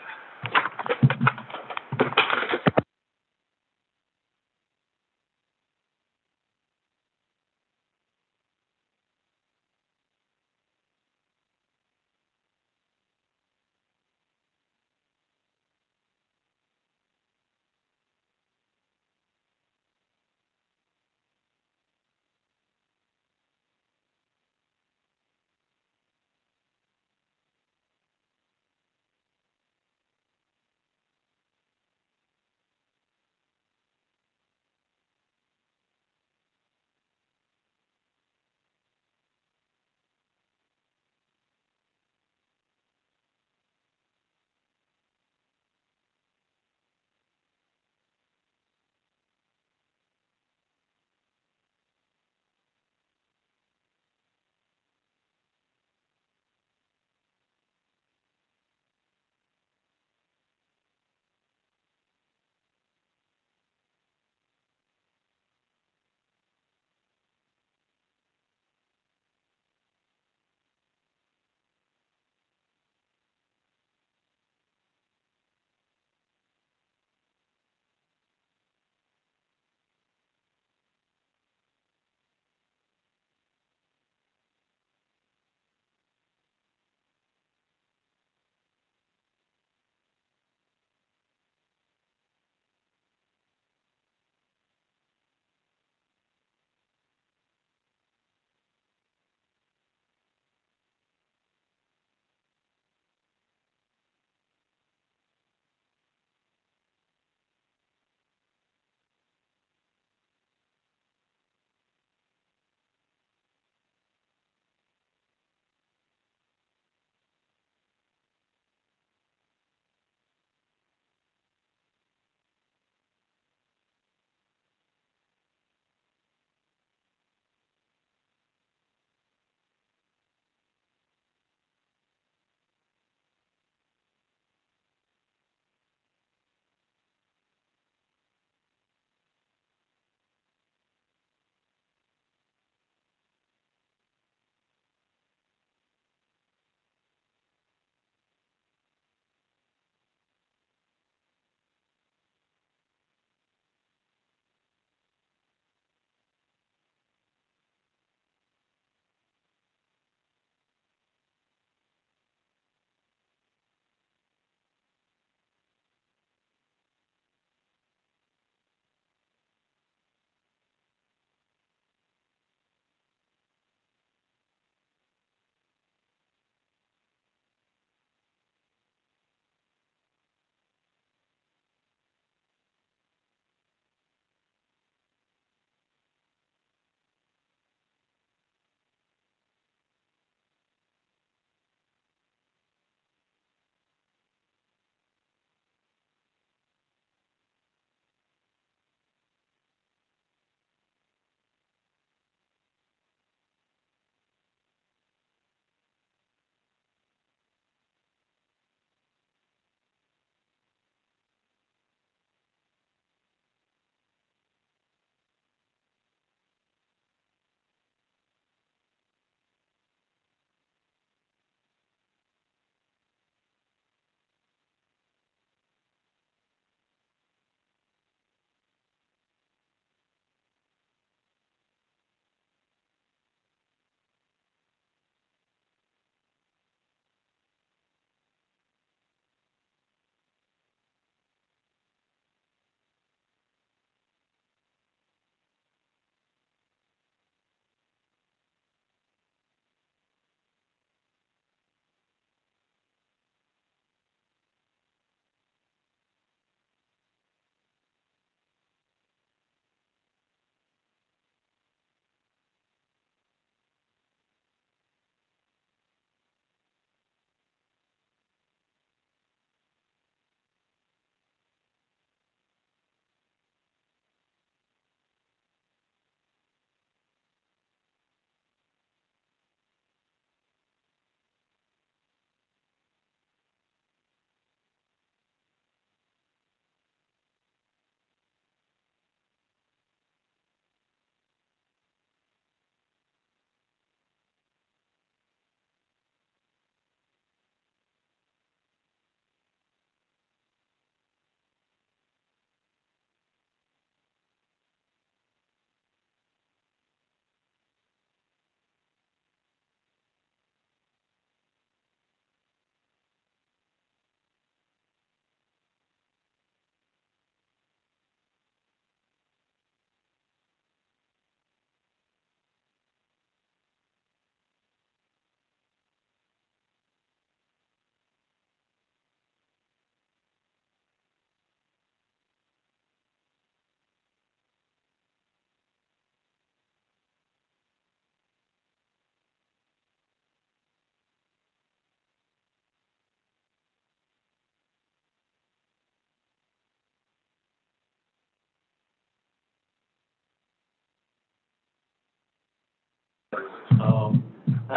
How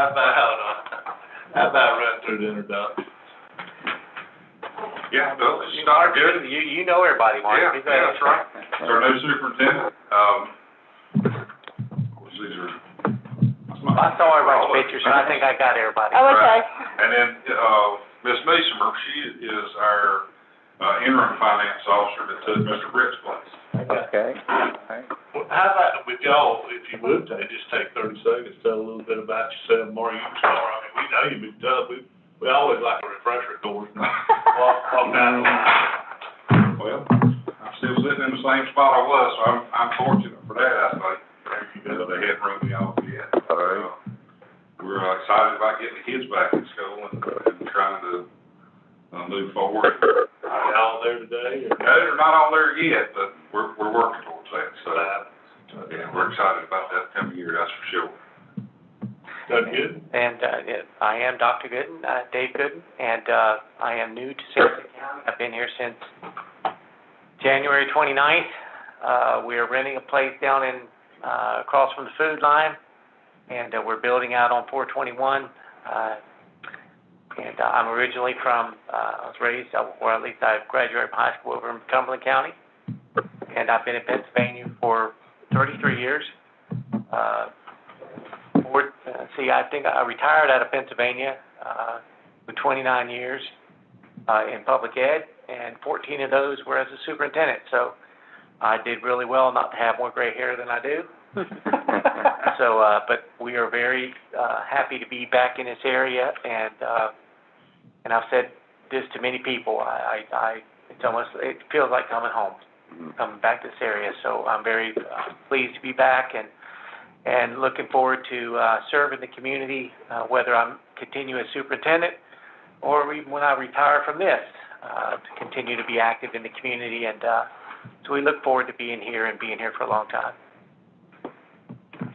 about run through the introduction? Yeah, Bill, it's not good. You know everybody, Mark. Yeah, that's right. It's our new superintendent. Of course, these are. I saw everybody's pictures, so I think I got everybody. Oh, okay. Right. And then, Ms. Meesemer, she is our, interim finance officer that took Mr. Britt's place. Okay, all right. Well, how about with y'all, if you would, just take 30 seconds, tell a little bit about yourself, Mario, you start. I mean, we know you've been tough, we always like a refresher course. Walk down the line. Well, I'm still sitting in the same spot I was, so I'm fortunate for that, I think. They hadn't run me off yet. All right. We're excited about getting the kids back in school and trying to move forward. Are y'all there today? No, they're not all there yet, but we're working towards that, so, yeah, we're excited about that coming year, that's for sure. Doug Gooden? And, I am Dr. Gooden, Dave Gooden, and, I am new to Sampson County. I've been here since January 29th. We are renting a place down in, across from the food line, and, we're building out on 421. And I'm originally from, I was raised, or at least I graduated from high school over in Cumberland County, and I've been in Pennsylvania for 33 years. I think I retired out of Pennsylvania for 29 years in public ed, and 14 of those were as a superintendent. So I did really well not to have more gray hair than I do. So, but we are very happy to be back in this area, and I've said this to many people. It feels like coming home, coming back to this area. So I'm very pleased to be back and looking forward to serving the community, whether I'm continue as superintendent or even when I retire from this, to continue to be active in the community. And so we look forward to being here for a long time.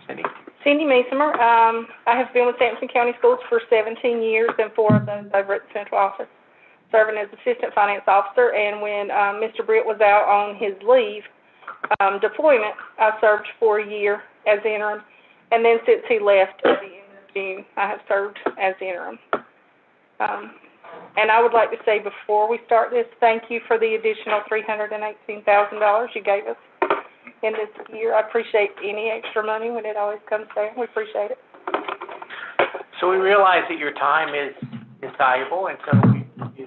Cindy? Cindy Meesemer. I have been with Sampson County Schools for 17 years, and 4 of those over at the central office, serving as assistant finance officer. And when Mr. Britt was out on his leave deployment, I served for a year as interim. And then since he left at the end of June, I have served as interim. And I would like to say before we start this, thank you for the additional $318,000 you gave us in this year. I appreciate any extra money when it always comes down. We appreciate it. So we realize that your time is valuable, and so okay, we'll go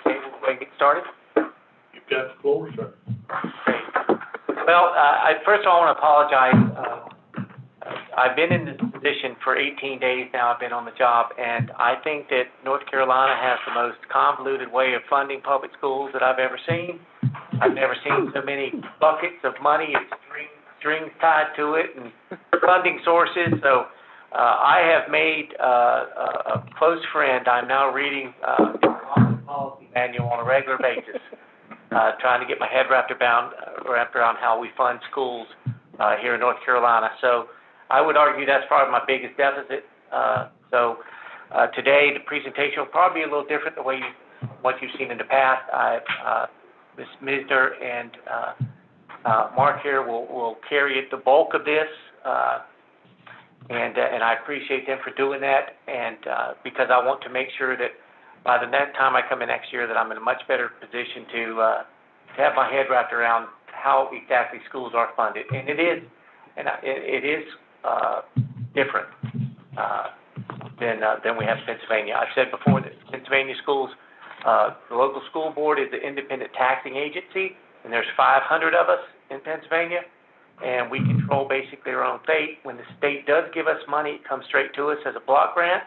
ahead and get started. You've got the floor, sir. Great. Well, first of all, I want to apologize. I've been in this position for 18 days now. I've been on the job, and I think that North Carolina has the most convoluted way of funding public schools that I've ever seen. I've never seen so many buckets of money and strings tied to it and funding sources. So I have made a close friend. I'm now reading the policy manual on a regular basis, trying to get my head wrapped around how we fund schools here in North Carolina. So I would argue that's probably my biggest deficit. Today the presentation will probably be a little different than what you've seen in the past. Ms. Misner and Mark here will carry the bulk of this, and I appreciate them for doing that, and because I want to make sure that by the next time I come in next year that I'm in a much better position to have my head wrapped around how exactly schools are funded. And it is different than we have in Pennsylvania. I've said before that Pennsylvania schools, the local school board is the independent taxing agency, and there's 500 of us in Pennsylvania, and we control basically our own fate. When the state does give us money, it comes straight to us as a block grant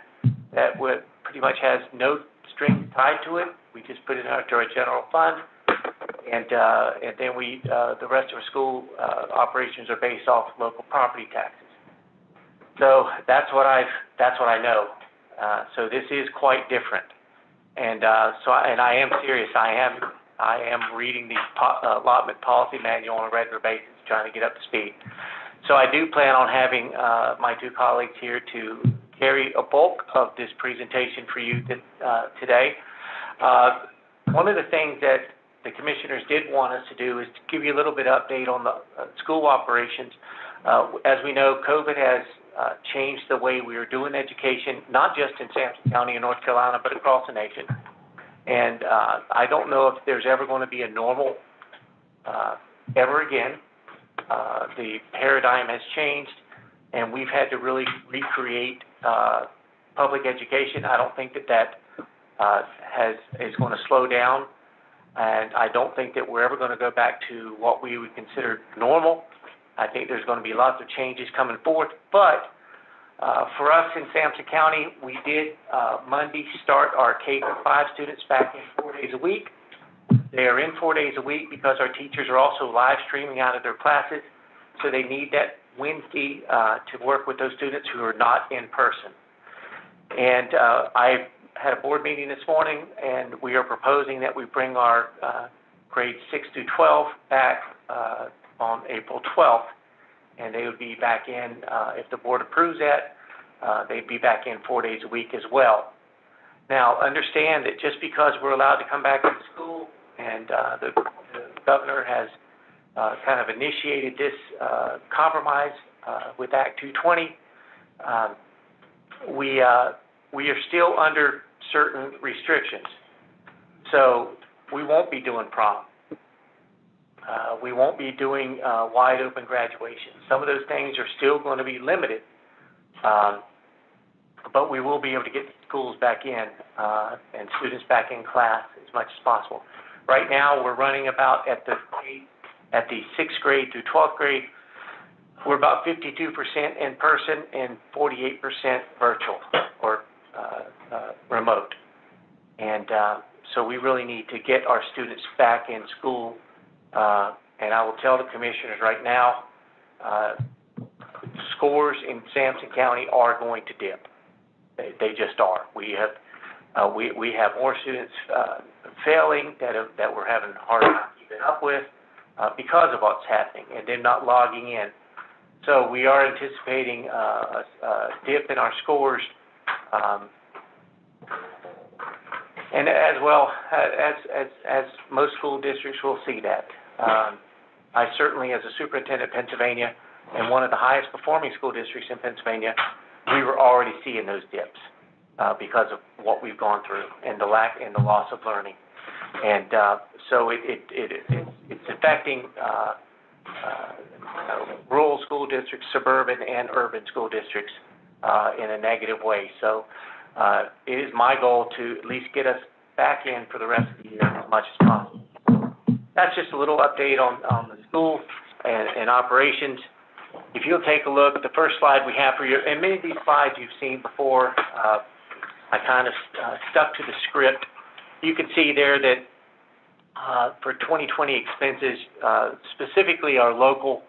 that pretty much has no strings tied to it. We just put it into our general fund, and then the rest of our school operations are based off local property taxes. So that's what I know. So this is quite different. And I am serious. I am reading the allotment policy manual on a regular basis, trying to get up to speed. So I do plan on having my 2 colleagues here to carry a bulk of this presentation for you today. One of the things that the commissioners did want us to do is to give you a little bit of update on the school operations. As we know, COVID has changed the way we are doing education, not just in Sampson County and North Carolina, but across the nation. And I don't know if there's ever going to be a normal ever again. The paradigm has changed, and we've had to really recreate public education. I don't think that is going to slow down, and I don't think that we're ever going to go back to what we would consider normal. I think there's going to be lots of changes coming forth, but for us in Sampson County, we did Monday start our K-5 students back in 4 days a week. They are in 4 days a week because our teachers are also live streaming out of their classes, so they need that Wednesday to work with those students who are not in person. And I had a board meeting this morning, and we are proposing that we bring our grades 6 through 12 back on April 12th, and they would be back in, if the board approves that, they'd be back in 4 days a week as well. Now, understand that just because we're allowed to come back into school, and the governor has kind of initiated this compromise with Act 220, we are still under certain restrictions. So we won't be doing prom. We won't be doing wide open graduation. Some of those things are still going to be limited, but we will be able to get schools back in and students back in class as much as possible. Right now, we're running about at the 6th grade through 12th grade, we're about 52% in person and 48% virtual or remote. And so we really need to get our students back in school. And I will tell the commissioners right now, scores in Sampson County are going to dip. They just are. We have more students failing that we're having a hard time keeping up with because of what's happening, and they're not logging in. So we are anticipating a dip in our scores, and as well as most school districts will see that. I certainly, as a superintendent of Pennsylvania and one of the highest performing school districts in Pennsylvania, we were already seeing those dips because of what we've gone through and the loss of learning. And so it's affecting rural school districts, suburban and urban school districts in a negative way. So it is my goal to at least get us back in for the rest of the year as much as possible. That's just a little update on the school and operations. If you'll take a look, the first slide we have for you, and many of these slides you've seen before, I kind of stuck to the script. You can see there that for 2020 expenses, specifically our local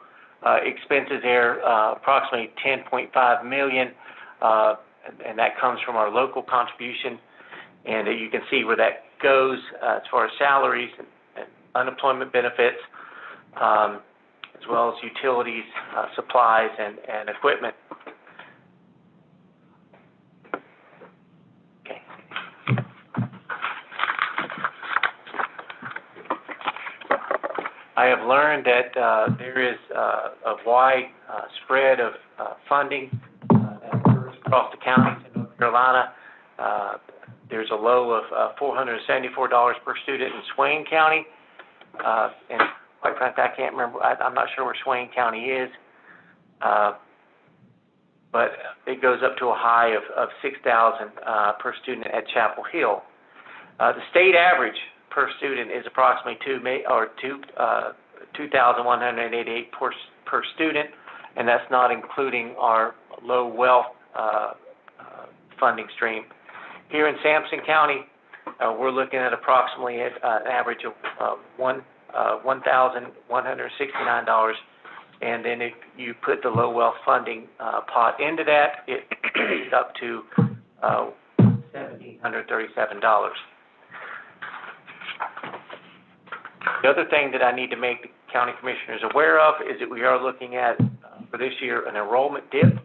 expenses there, approximately $10.5 million, and that comes from our local contribution. And you can see where that goes as far as salaries and unemployment benefits, as well as utilities, supplies, and equipment. Okay. I have learned that there is a wide spread of funding that occurs across the counties in North Carolina. There's a low of $474 per student in Swain County. And quite frankly, I can't remember, I'm not sure where Swain County is, but it goes up to a high of $6,000 per student at Chapel Hill. The state average per student is approximately $2,188 per student, and that's not including our low wealth funding stream. Here in Sampson County, we're looking at approximately an average of $1,169, and then if you put the low wealth funding pot into that, it is up to $1,737. The other thing that I need to make the county commissioners aware of is that we are looking at, for this year, an enrollment dip.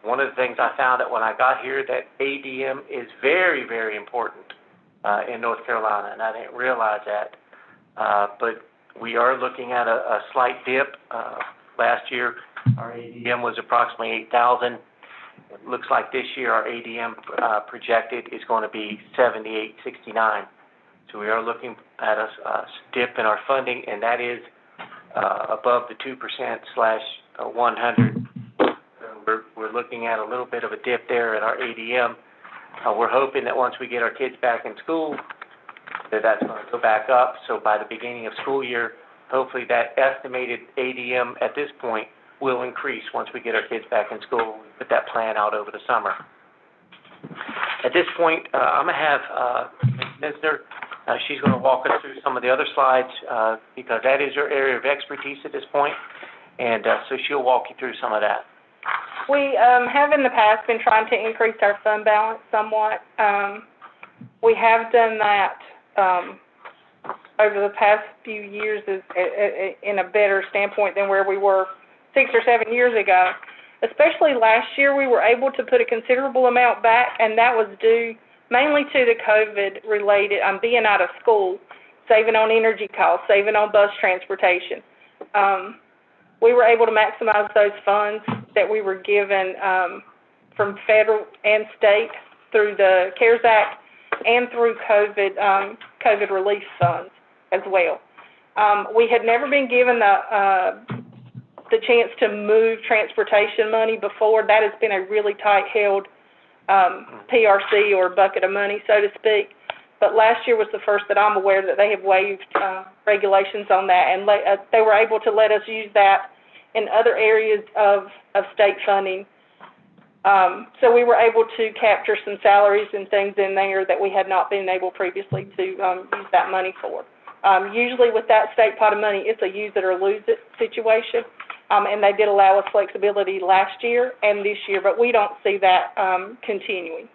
One of the things I found out when I got here that ADM is very, very important in North Carolina, and I didn't realize that. But we are looking at a slight dip. Last year, Our ADM was approximately 8,000. It looks like this year our ADM projected is going to be 7,869. So we are looking at a dip in our funding, and that is above the 2%/100. So we're looking at a little bit of a dip there at our ADM. We're hoping that once we get our kids back in school, that's going to go back up. So by the beginning of school year, hopefully that estimated ADM at this point will increase once we get our kids back in school. We put that plan out over the summer. At this point, I'm going to have Ms. Misner. She's going to walk us through some of the other slides because that is her area of expertise at this point, and so she'll walk you through some of that. We have in the past been trying to increase our fund balance somewhat. We have done that over the past few years in a better standpoint than where we were 6 or 7 years ago. Especially last year, we were able to put a considerable amount back, and that was due mainly to the COVID-related, being out of school, saving on energy costs, saving on bus transportation. We were able to maximize those funds that we were given from federal and state through the CARES Act and through COVID relief funds as well. We had never been given the chance to move transportation money before. That has been a really tight-held PRC or bucket of money, so to speak. But last year was the first that I'm aware that they have waived regulations on that, and they were able to let us use that in other areas of state funding. So we were able to capture some salaries and things in there that we had not been able previously to use that money for. Usually with that state pot of money, it's a use it or lose it situation. And they did allow us flexibility last year and this year, but we don't see that continuing.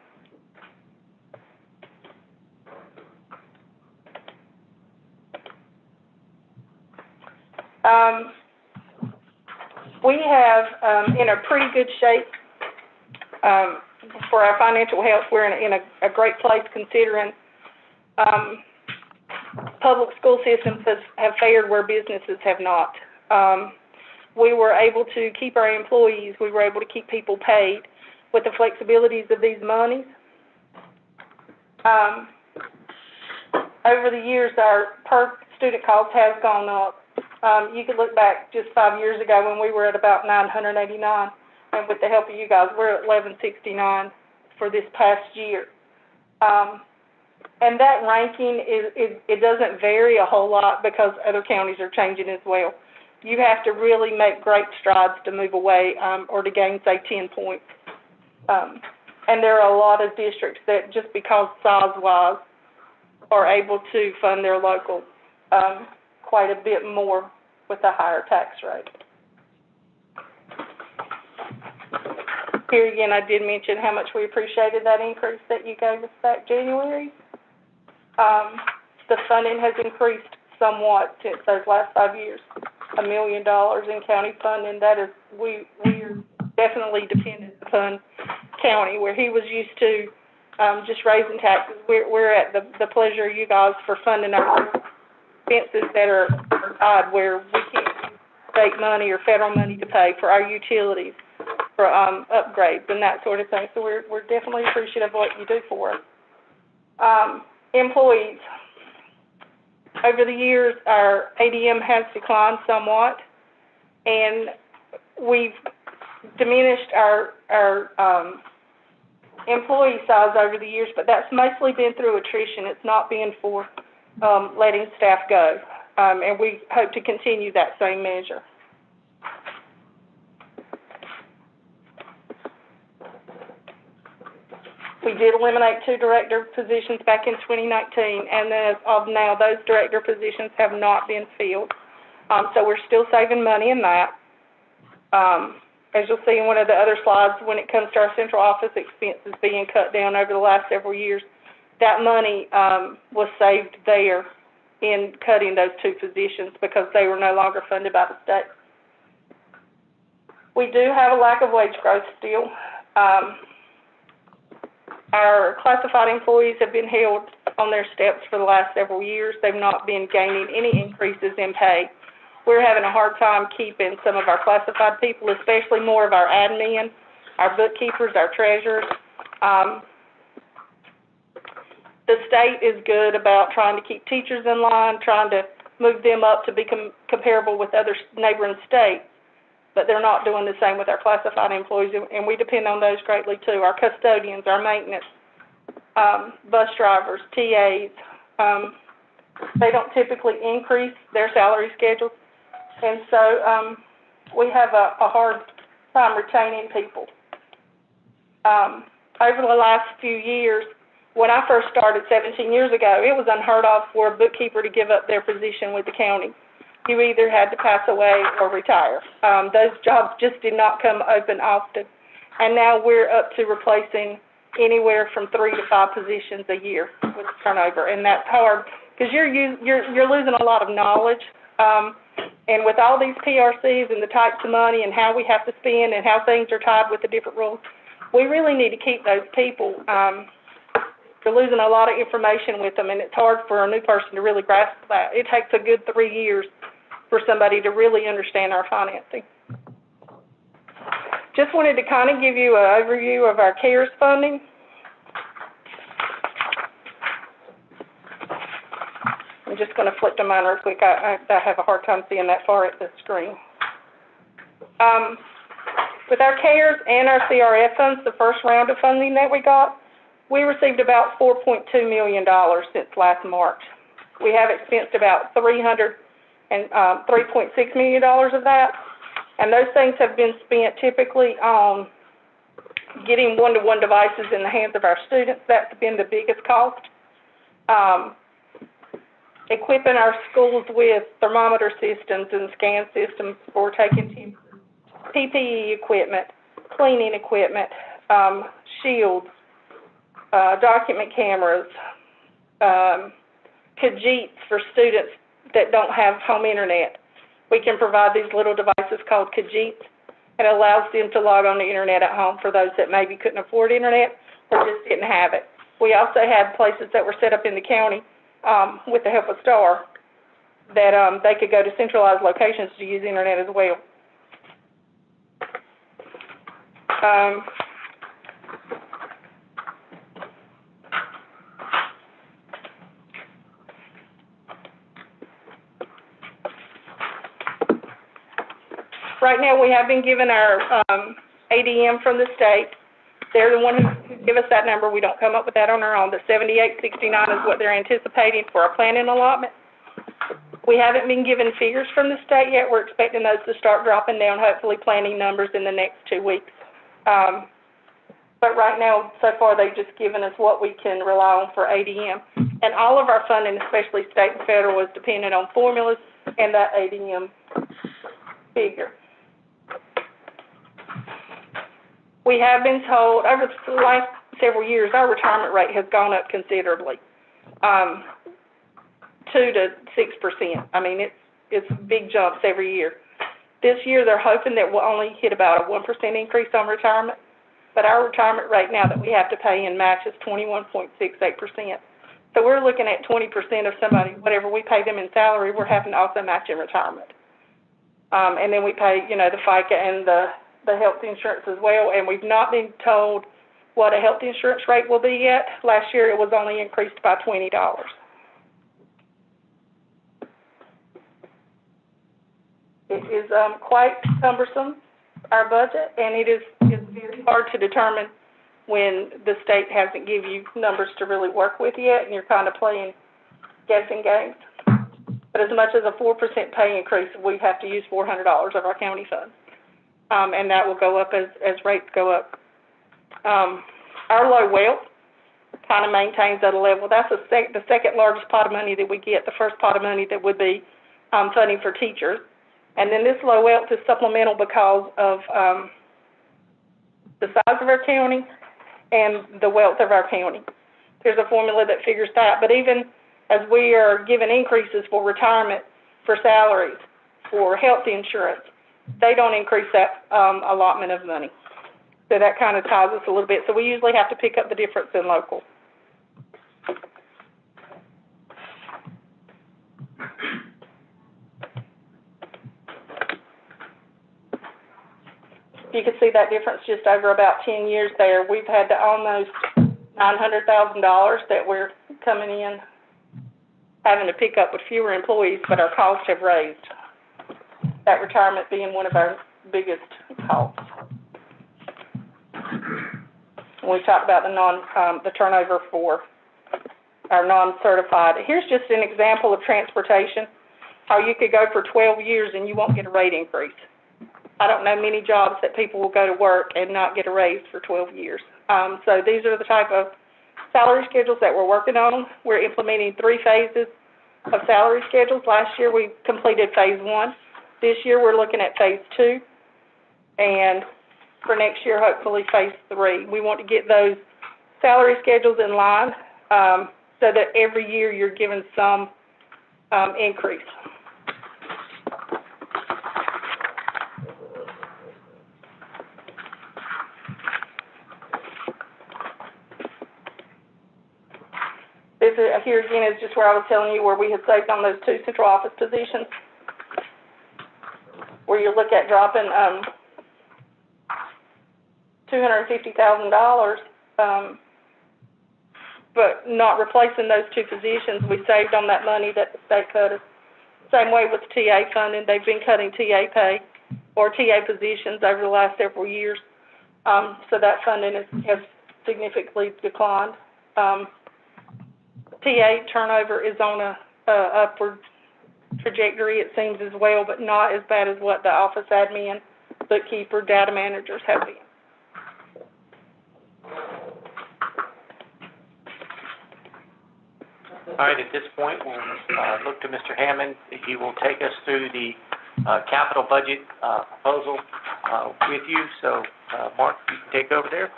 We have in a pretty good shape for our financial health. We're in a great place considering public school systems have fared where businesses have not. We were able to keep our employees. We were able to keep people paid with the flexibilities of these monies. Over the years, our per student cost has gone up. You could look back just 5 years ago when we were at about $989, and with the help of you guys, we're at $1,169 for this past year. And that ranking it doesn't vary a whole lot because other counties are changing as well. You have to really make great strides to move away or to gain, say, 10 points. And there are a lot of districts that, just because size-wise, are able to fund their local quite a bit more with a higher tax rate. Here again, I did mention how much we appreciated that increase that you gave us back January. The funding has increased somewhat since those last 5 years. $1 million in county funding. That is, we're definitely dependent upon county, where he was used to just raising taxes. We're at the pleasure of you guys for funding our expenses that are odd, where we can't use state money or federal money to pay for our utilities, for upgrades and that sort of thing. So we're definitely appreciative of what you do for us. Employees. Over the years, our ADM has declined somewhat, and we've diminished our employee size over the years, but that's mostly been through attrition. It's not been for letting staff go, and we hope to continue that same measure. We did eliminate 2 director positions back in 2019, and as of now, those director positions have not been filled. So we're still saving money in that. As you'll see in one of the other slides, when it comes to our central office expenses being cut down over the last several years, that money was saved there in cutting those 2 positions because they were no longer funded by the state. We do have a lack of wage growth still. Our classified employees have been held on their steps for the last several years. They've not been gaining any increases in pay. we're having a hard time keeping some of our classified people, especially more of our admin, our bookkeepers, our treasurers. The state is good about trying to keep teachers in line, trying to move them up to be comparable with other neighboring states, but they're not doing the same with our classified employees, and we depend on those greatly too. Our custodians, our maintenance, bus drivers, TAs, they don't typically increase their salary schedules, and so we have a hard time retaining people. Over the last few years, when I first started 17 years ago, it was unheard of for a bookkeeper to give up their position with the county. You either had to pass away or retire. Those jobs just did not come open often. And now we're up to replacing anywhere from 3 to 5 positions a year with turnover. And that's hard because you're losing a lot of knowledge. And with all these PRCs and the types of money and how we have to spend and how things are tied with the different rules, we really need to keep those people. We're losing a lot of information with them, and it's hard for a new person to really grasp that. It takes a good 3 years for somebody to really understand our financing. Just wanted to kind of give you an overview of our CARES funding. I'm just going to flip to mine real quick. I have a hard time seeing that far at the screen. With our CARES and our CRF funds, the first round of funding that we got, we received about $4.2 million since last March. We have expensed about $3.6 million of that, and those things have been spent typically on getting one-to-one devices in the hands of our students. That's been the biggest cost. Equipping our schools with thermometer systems and scan systems for taking temperature, PPE equipment, cleaning equipment, shields, document cameras, Khajiits for students that don't have home internet. We can provide these little devices called Khajiits, and it allows them to log on the internet at home for those that maybe couldn't afford internet or just didn't have it. We also had places that were set up in the county with the help of STAR that they could go to centralized locations to use internet as well. Right now, we have been given our ADM from the state. They're the one who give us that number. We don't come up with that on our own. The $78.69 is what they're anticipating for our planning allotment. We haven't been given figures from the state yet. We're expecting those to start dropping down, hopefully planning numbers in the next 2 weeks. But right now, so far, they've just given us what we can rely on for ADM. And all of our funding, especially state and federal, is dependent on formulas and that ADM figure. We have been told over the last several years, our retirement rate has gone up considerably, 2 to 6%. I mean, it's big jumps every year. This year, they're hoping that we'll only hit about a 1% increase on retirement, but our retirement rate now that we have to pay in match is 21.68%. So we're looking at 20% of somebody, whatever we pay them in salary, we're having to also match in retirement. And then we pay, the FICA and the health insurance as well, and we've not been told what a health insurance rate will be yet. Last year, it was only increased by $20. It is quite cumbersome, our budget, and it's very hard to determine when the state hasn't given you numbers to really work with yet, and you're kind of playing guessing games. But as much as a 4% pay increase, we have to use $400 of our county funds, and that will go up as rates go up. Our low wealth kind of maintains at a level. That's the second largest pot of money that we get. The first pot of money that would be funding for teachers. And then this low wealth is supplemental because of the size of our county and the wealth of our county. There's a formula that figures that. But even as we are given increases for retirement, for salaries, for health insurance, they don't increase that allotment of money. So that kind of ties us a little bit. So we usually have to pick up the difference in local. you can see that difference just over about 10 years there. We've had to almost $900,000 that we're coming in, having to pick up with fewer employees, but our costs have raised. That retirement being one of our biggest costs. We talked about the turnover for our non-certified. Here's just an example of transportation, how you could go for 12 years and you won't get a rate increase. I don't know many jobs that people will go to work and not get a raise for 12 years. So these are the type of salary schedules that we're working on. We're implementing 3 phases of salary schedules. Last year we completed phase 1. This year we're looking at phase 2. And for next year, hopefully phase 3. We want to get those salary schedules in line so that every year you're given some increase. This here again is just where I was telling you where we had saved on those 2 central office positions, where you look at dropping $250,000, but not replacing those 2 positions. We saved on that money that the state cut us. Same way with TA funding. They've been cutting TA pay or TA positions over the last several years. So that funding has significantly declined. TA turnover is on a upward trajectory, it seems, as well, but not as bad as what the office admin, bookkeeper, data managers have been. All right, at this point, we'll look to Mr. Hammond. He will take us through the capital budget proposal with you. So, Mark, you can take over there.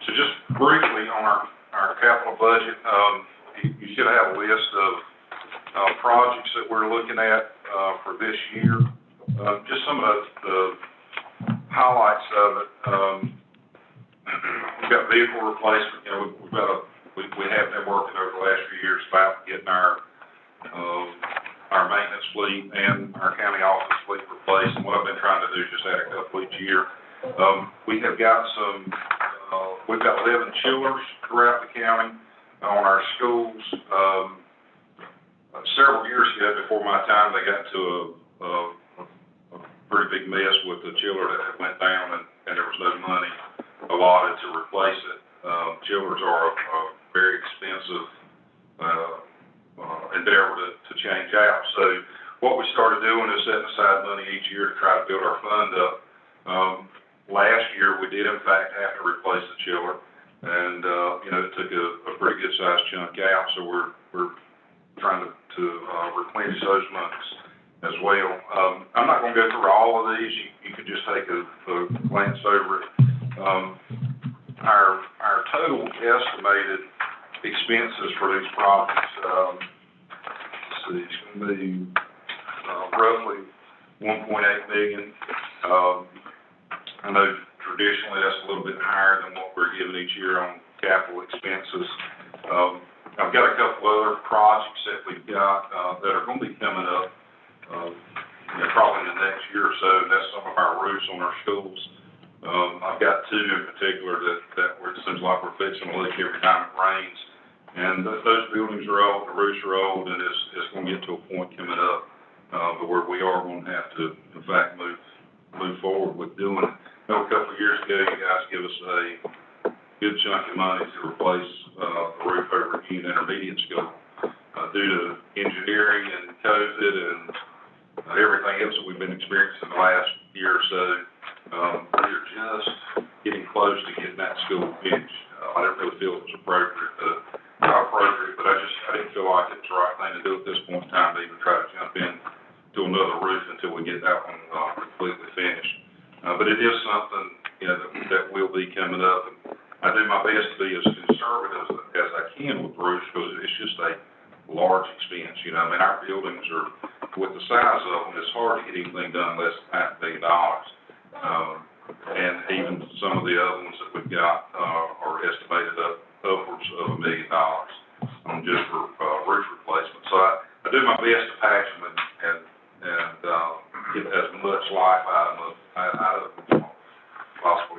So just briefly on our capital budget, you should have a list of projects that we're looking at for this year. Just some of the highlights of it. We've got vehicle replacement. You know, we have been working over the last few years about getting our maintenance fleet and our county office fleet replaced. And what I've been trying to do is just add a couple each year. We have got we've got 11 chillers throughout the county on our schools. Several years ago, before my time, they got to a pretty big mess with the chiller that went down, and there was no money allotted to replace it. Chillers are a very expensive endeavor to change out. So what we started doing is setting aside money each year to try to build our fund up. Last year, we did, in fact, have to replace the chiller, and it took a pretty good sized chunk out. So we're trying to replenish those monies as well. I'm not going to go through all of these. You can just take a glance over it. Our total estimated expenses for these projects, let's see, it's going to be roughly $1.8 million. I know traditionally that's a little bit higher than what we're given each year on capital expenses. I've got a couple other projects that we've got that are going to be coming up probably in the next year or so. That's some of our roofs on our schools. I've got 2 in particular that it seems like we're fixing to leak every time it rains. And those buildings are old, the roofs are old, and it's going to get to a point coming up where we are going to have to, in fact, move forward with doing it. I know a couple of years ago, you guys give us a good chunk of money to replace the roof over at Union Intermediate School. Due to engineering and COVID and everything else that we've been experiencing the last year or so, we are just getting close to getting that school finished. I didn't really feel it was not appropriate, but I didn't feel like it's the right thing to do at this point in time to even try to jump in to another roof until we get that one completely finished. But it is something, that will be coming up. And I do my best to be as conservative as I can with roofs because it's just a large expense. Our buildings are, with the size of them, it's hard to get anything done less than $500 million. And even some of the other ones that we've got are estimated upwards of $1 million on just for roof replacement. So I do my best to patch them and get as much life out of them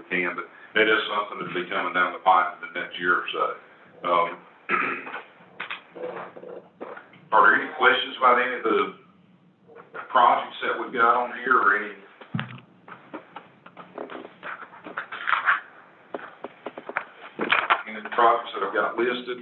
can, but it is something that'll be coming down the pipe in the next year or so. Are there any questions about any of the projects that we've got on here, or any? Any of the projects that I've got listed?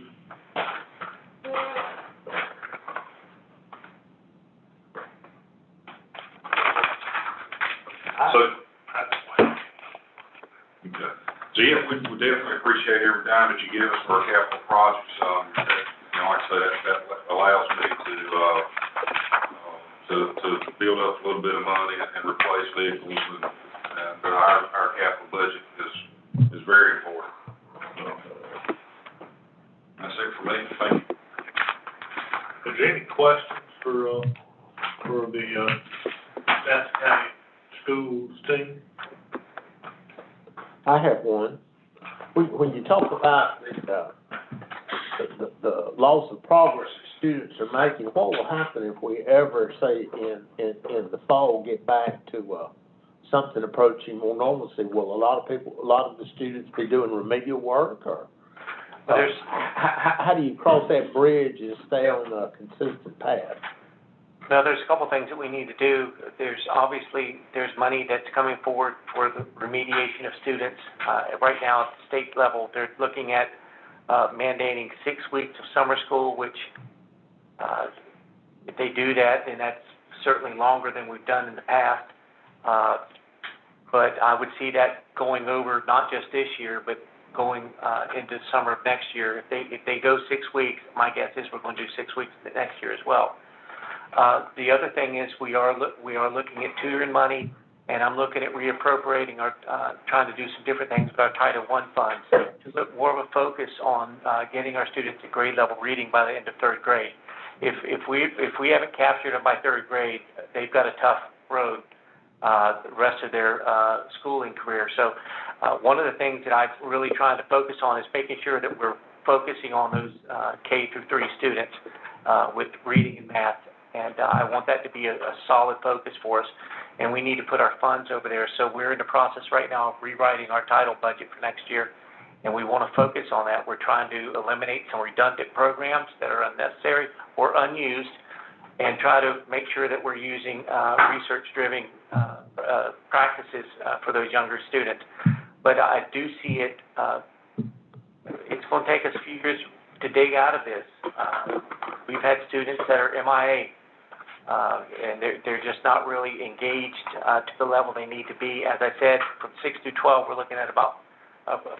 So yeah, we definitely appreciate every dime that you give us for our capital projects. Like I said, that allows me to build up a little bit of money and replace vehicles, and our capital budget is very important. That's it for me. Thank you. Is there any questions for the, Sampson County Schools team? I have one. When you talk about the loss of progress students are making, what will happen if we ever, say, in the fall, get back to something approaching more normalcy? Will a lot of the students be doing remedial work, or how do you cross that bridge and stay on a consistent path? Well, there's a couple things that we need to do. There's money that's coming forward for the remediation of students. Right now at the state level, they're looking at mandating 6 weeks of summer school, which if they do that, then that's certainly longer than we've done in the past. But I would see that going over not just this year, but going into summer of next year. If they go 6 weeks, my guess is we're going to do 6 weeks next year as well. The other thing is we are looking at tutoring money, and I'm looking at reappropriating trying to do some different things with our Title I funds to put more of a focus on getting our students to grade level reading by the end of third grade. If we haven't captured them by third grade, they've got a tough road the rest of their schooling career. So one of the things that I'm really trying to focus on is making sure that we're focusing on those K through 3 students with reading and math. And I want that to be a solid focus for us, and we need to put our funds over there. So we're in the process right now of rewriting our title budget for next year, and we want to focus on that. We're trying to eliminate some redundant programs that are unnecessary or unused, and try to make sure that we're using research-driven practices for those younger students. But I do see it, it's going to take us a few years to dig out of this. We've had students that are MIA, and they're just not really engaged to the level they need to be. As I said, from 6 through 12, we're looking at about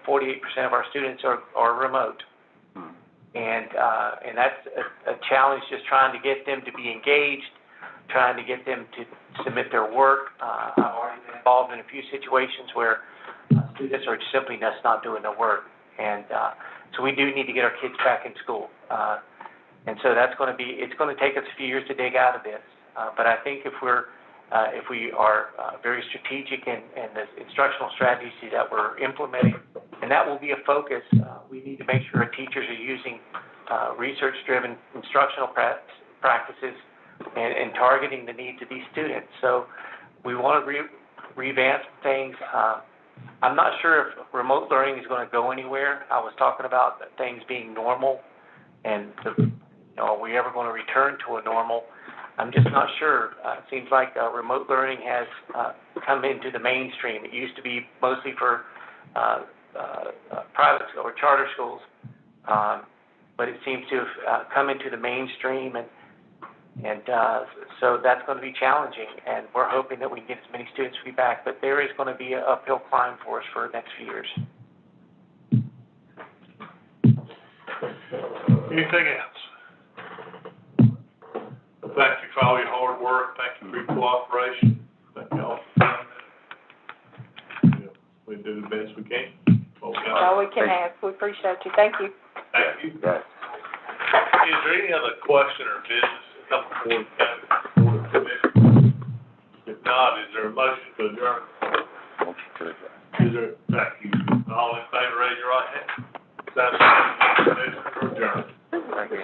48% of our students are remote. And that's a challenge, just trying to get them to be engaged, trying to get them to submit their work. I've already been involved in a few situations where students are simply just not doing their work. And so we do need to get our kids back in school. And so it's going to take us a few years to dig out of this. But I think if we are very strategic in the instructional strategies that we're implementing, and that will be a focus, we need to make sure our teachers are using research-driven instructional practices and targeting the needs of these students. So we want to revamp things. I'm not sure if remote learning is going to go anywhere. I was talking about things being normal, and are we ever going to return to a normal? I'm just not sure. It seems like remote learning has come into the mainstream. It used to be mostly for private or charter schools, but it seems to have come into the mainstream, and so that's going to be challenging, and we're hoping that we can get as many students back, but there is going to be an uphill climb for us for the next few years. Anything else? Thank you for all your hard work. Thank you for your cooperation. Thank you all for doing that. We do the best we can. All we can ask. We appreciate you. Thank you. Thank you. Yes. Is there any other question or business that comes before the county board of commissioners? If not, is there a motion to adjourn? Motion to adjourn. Thank you. All in favor, raise your right hand. Sampson County Commissioners adjourned. Thank you.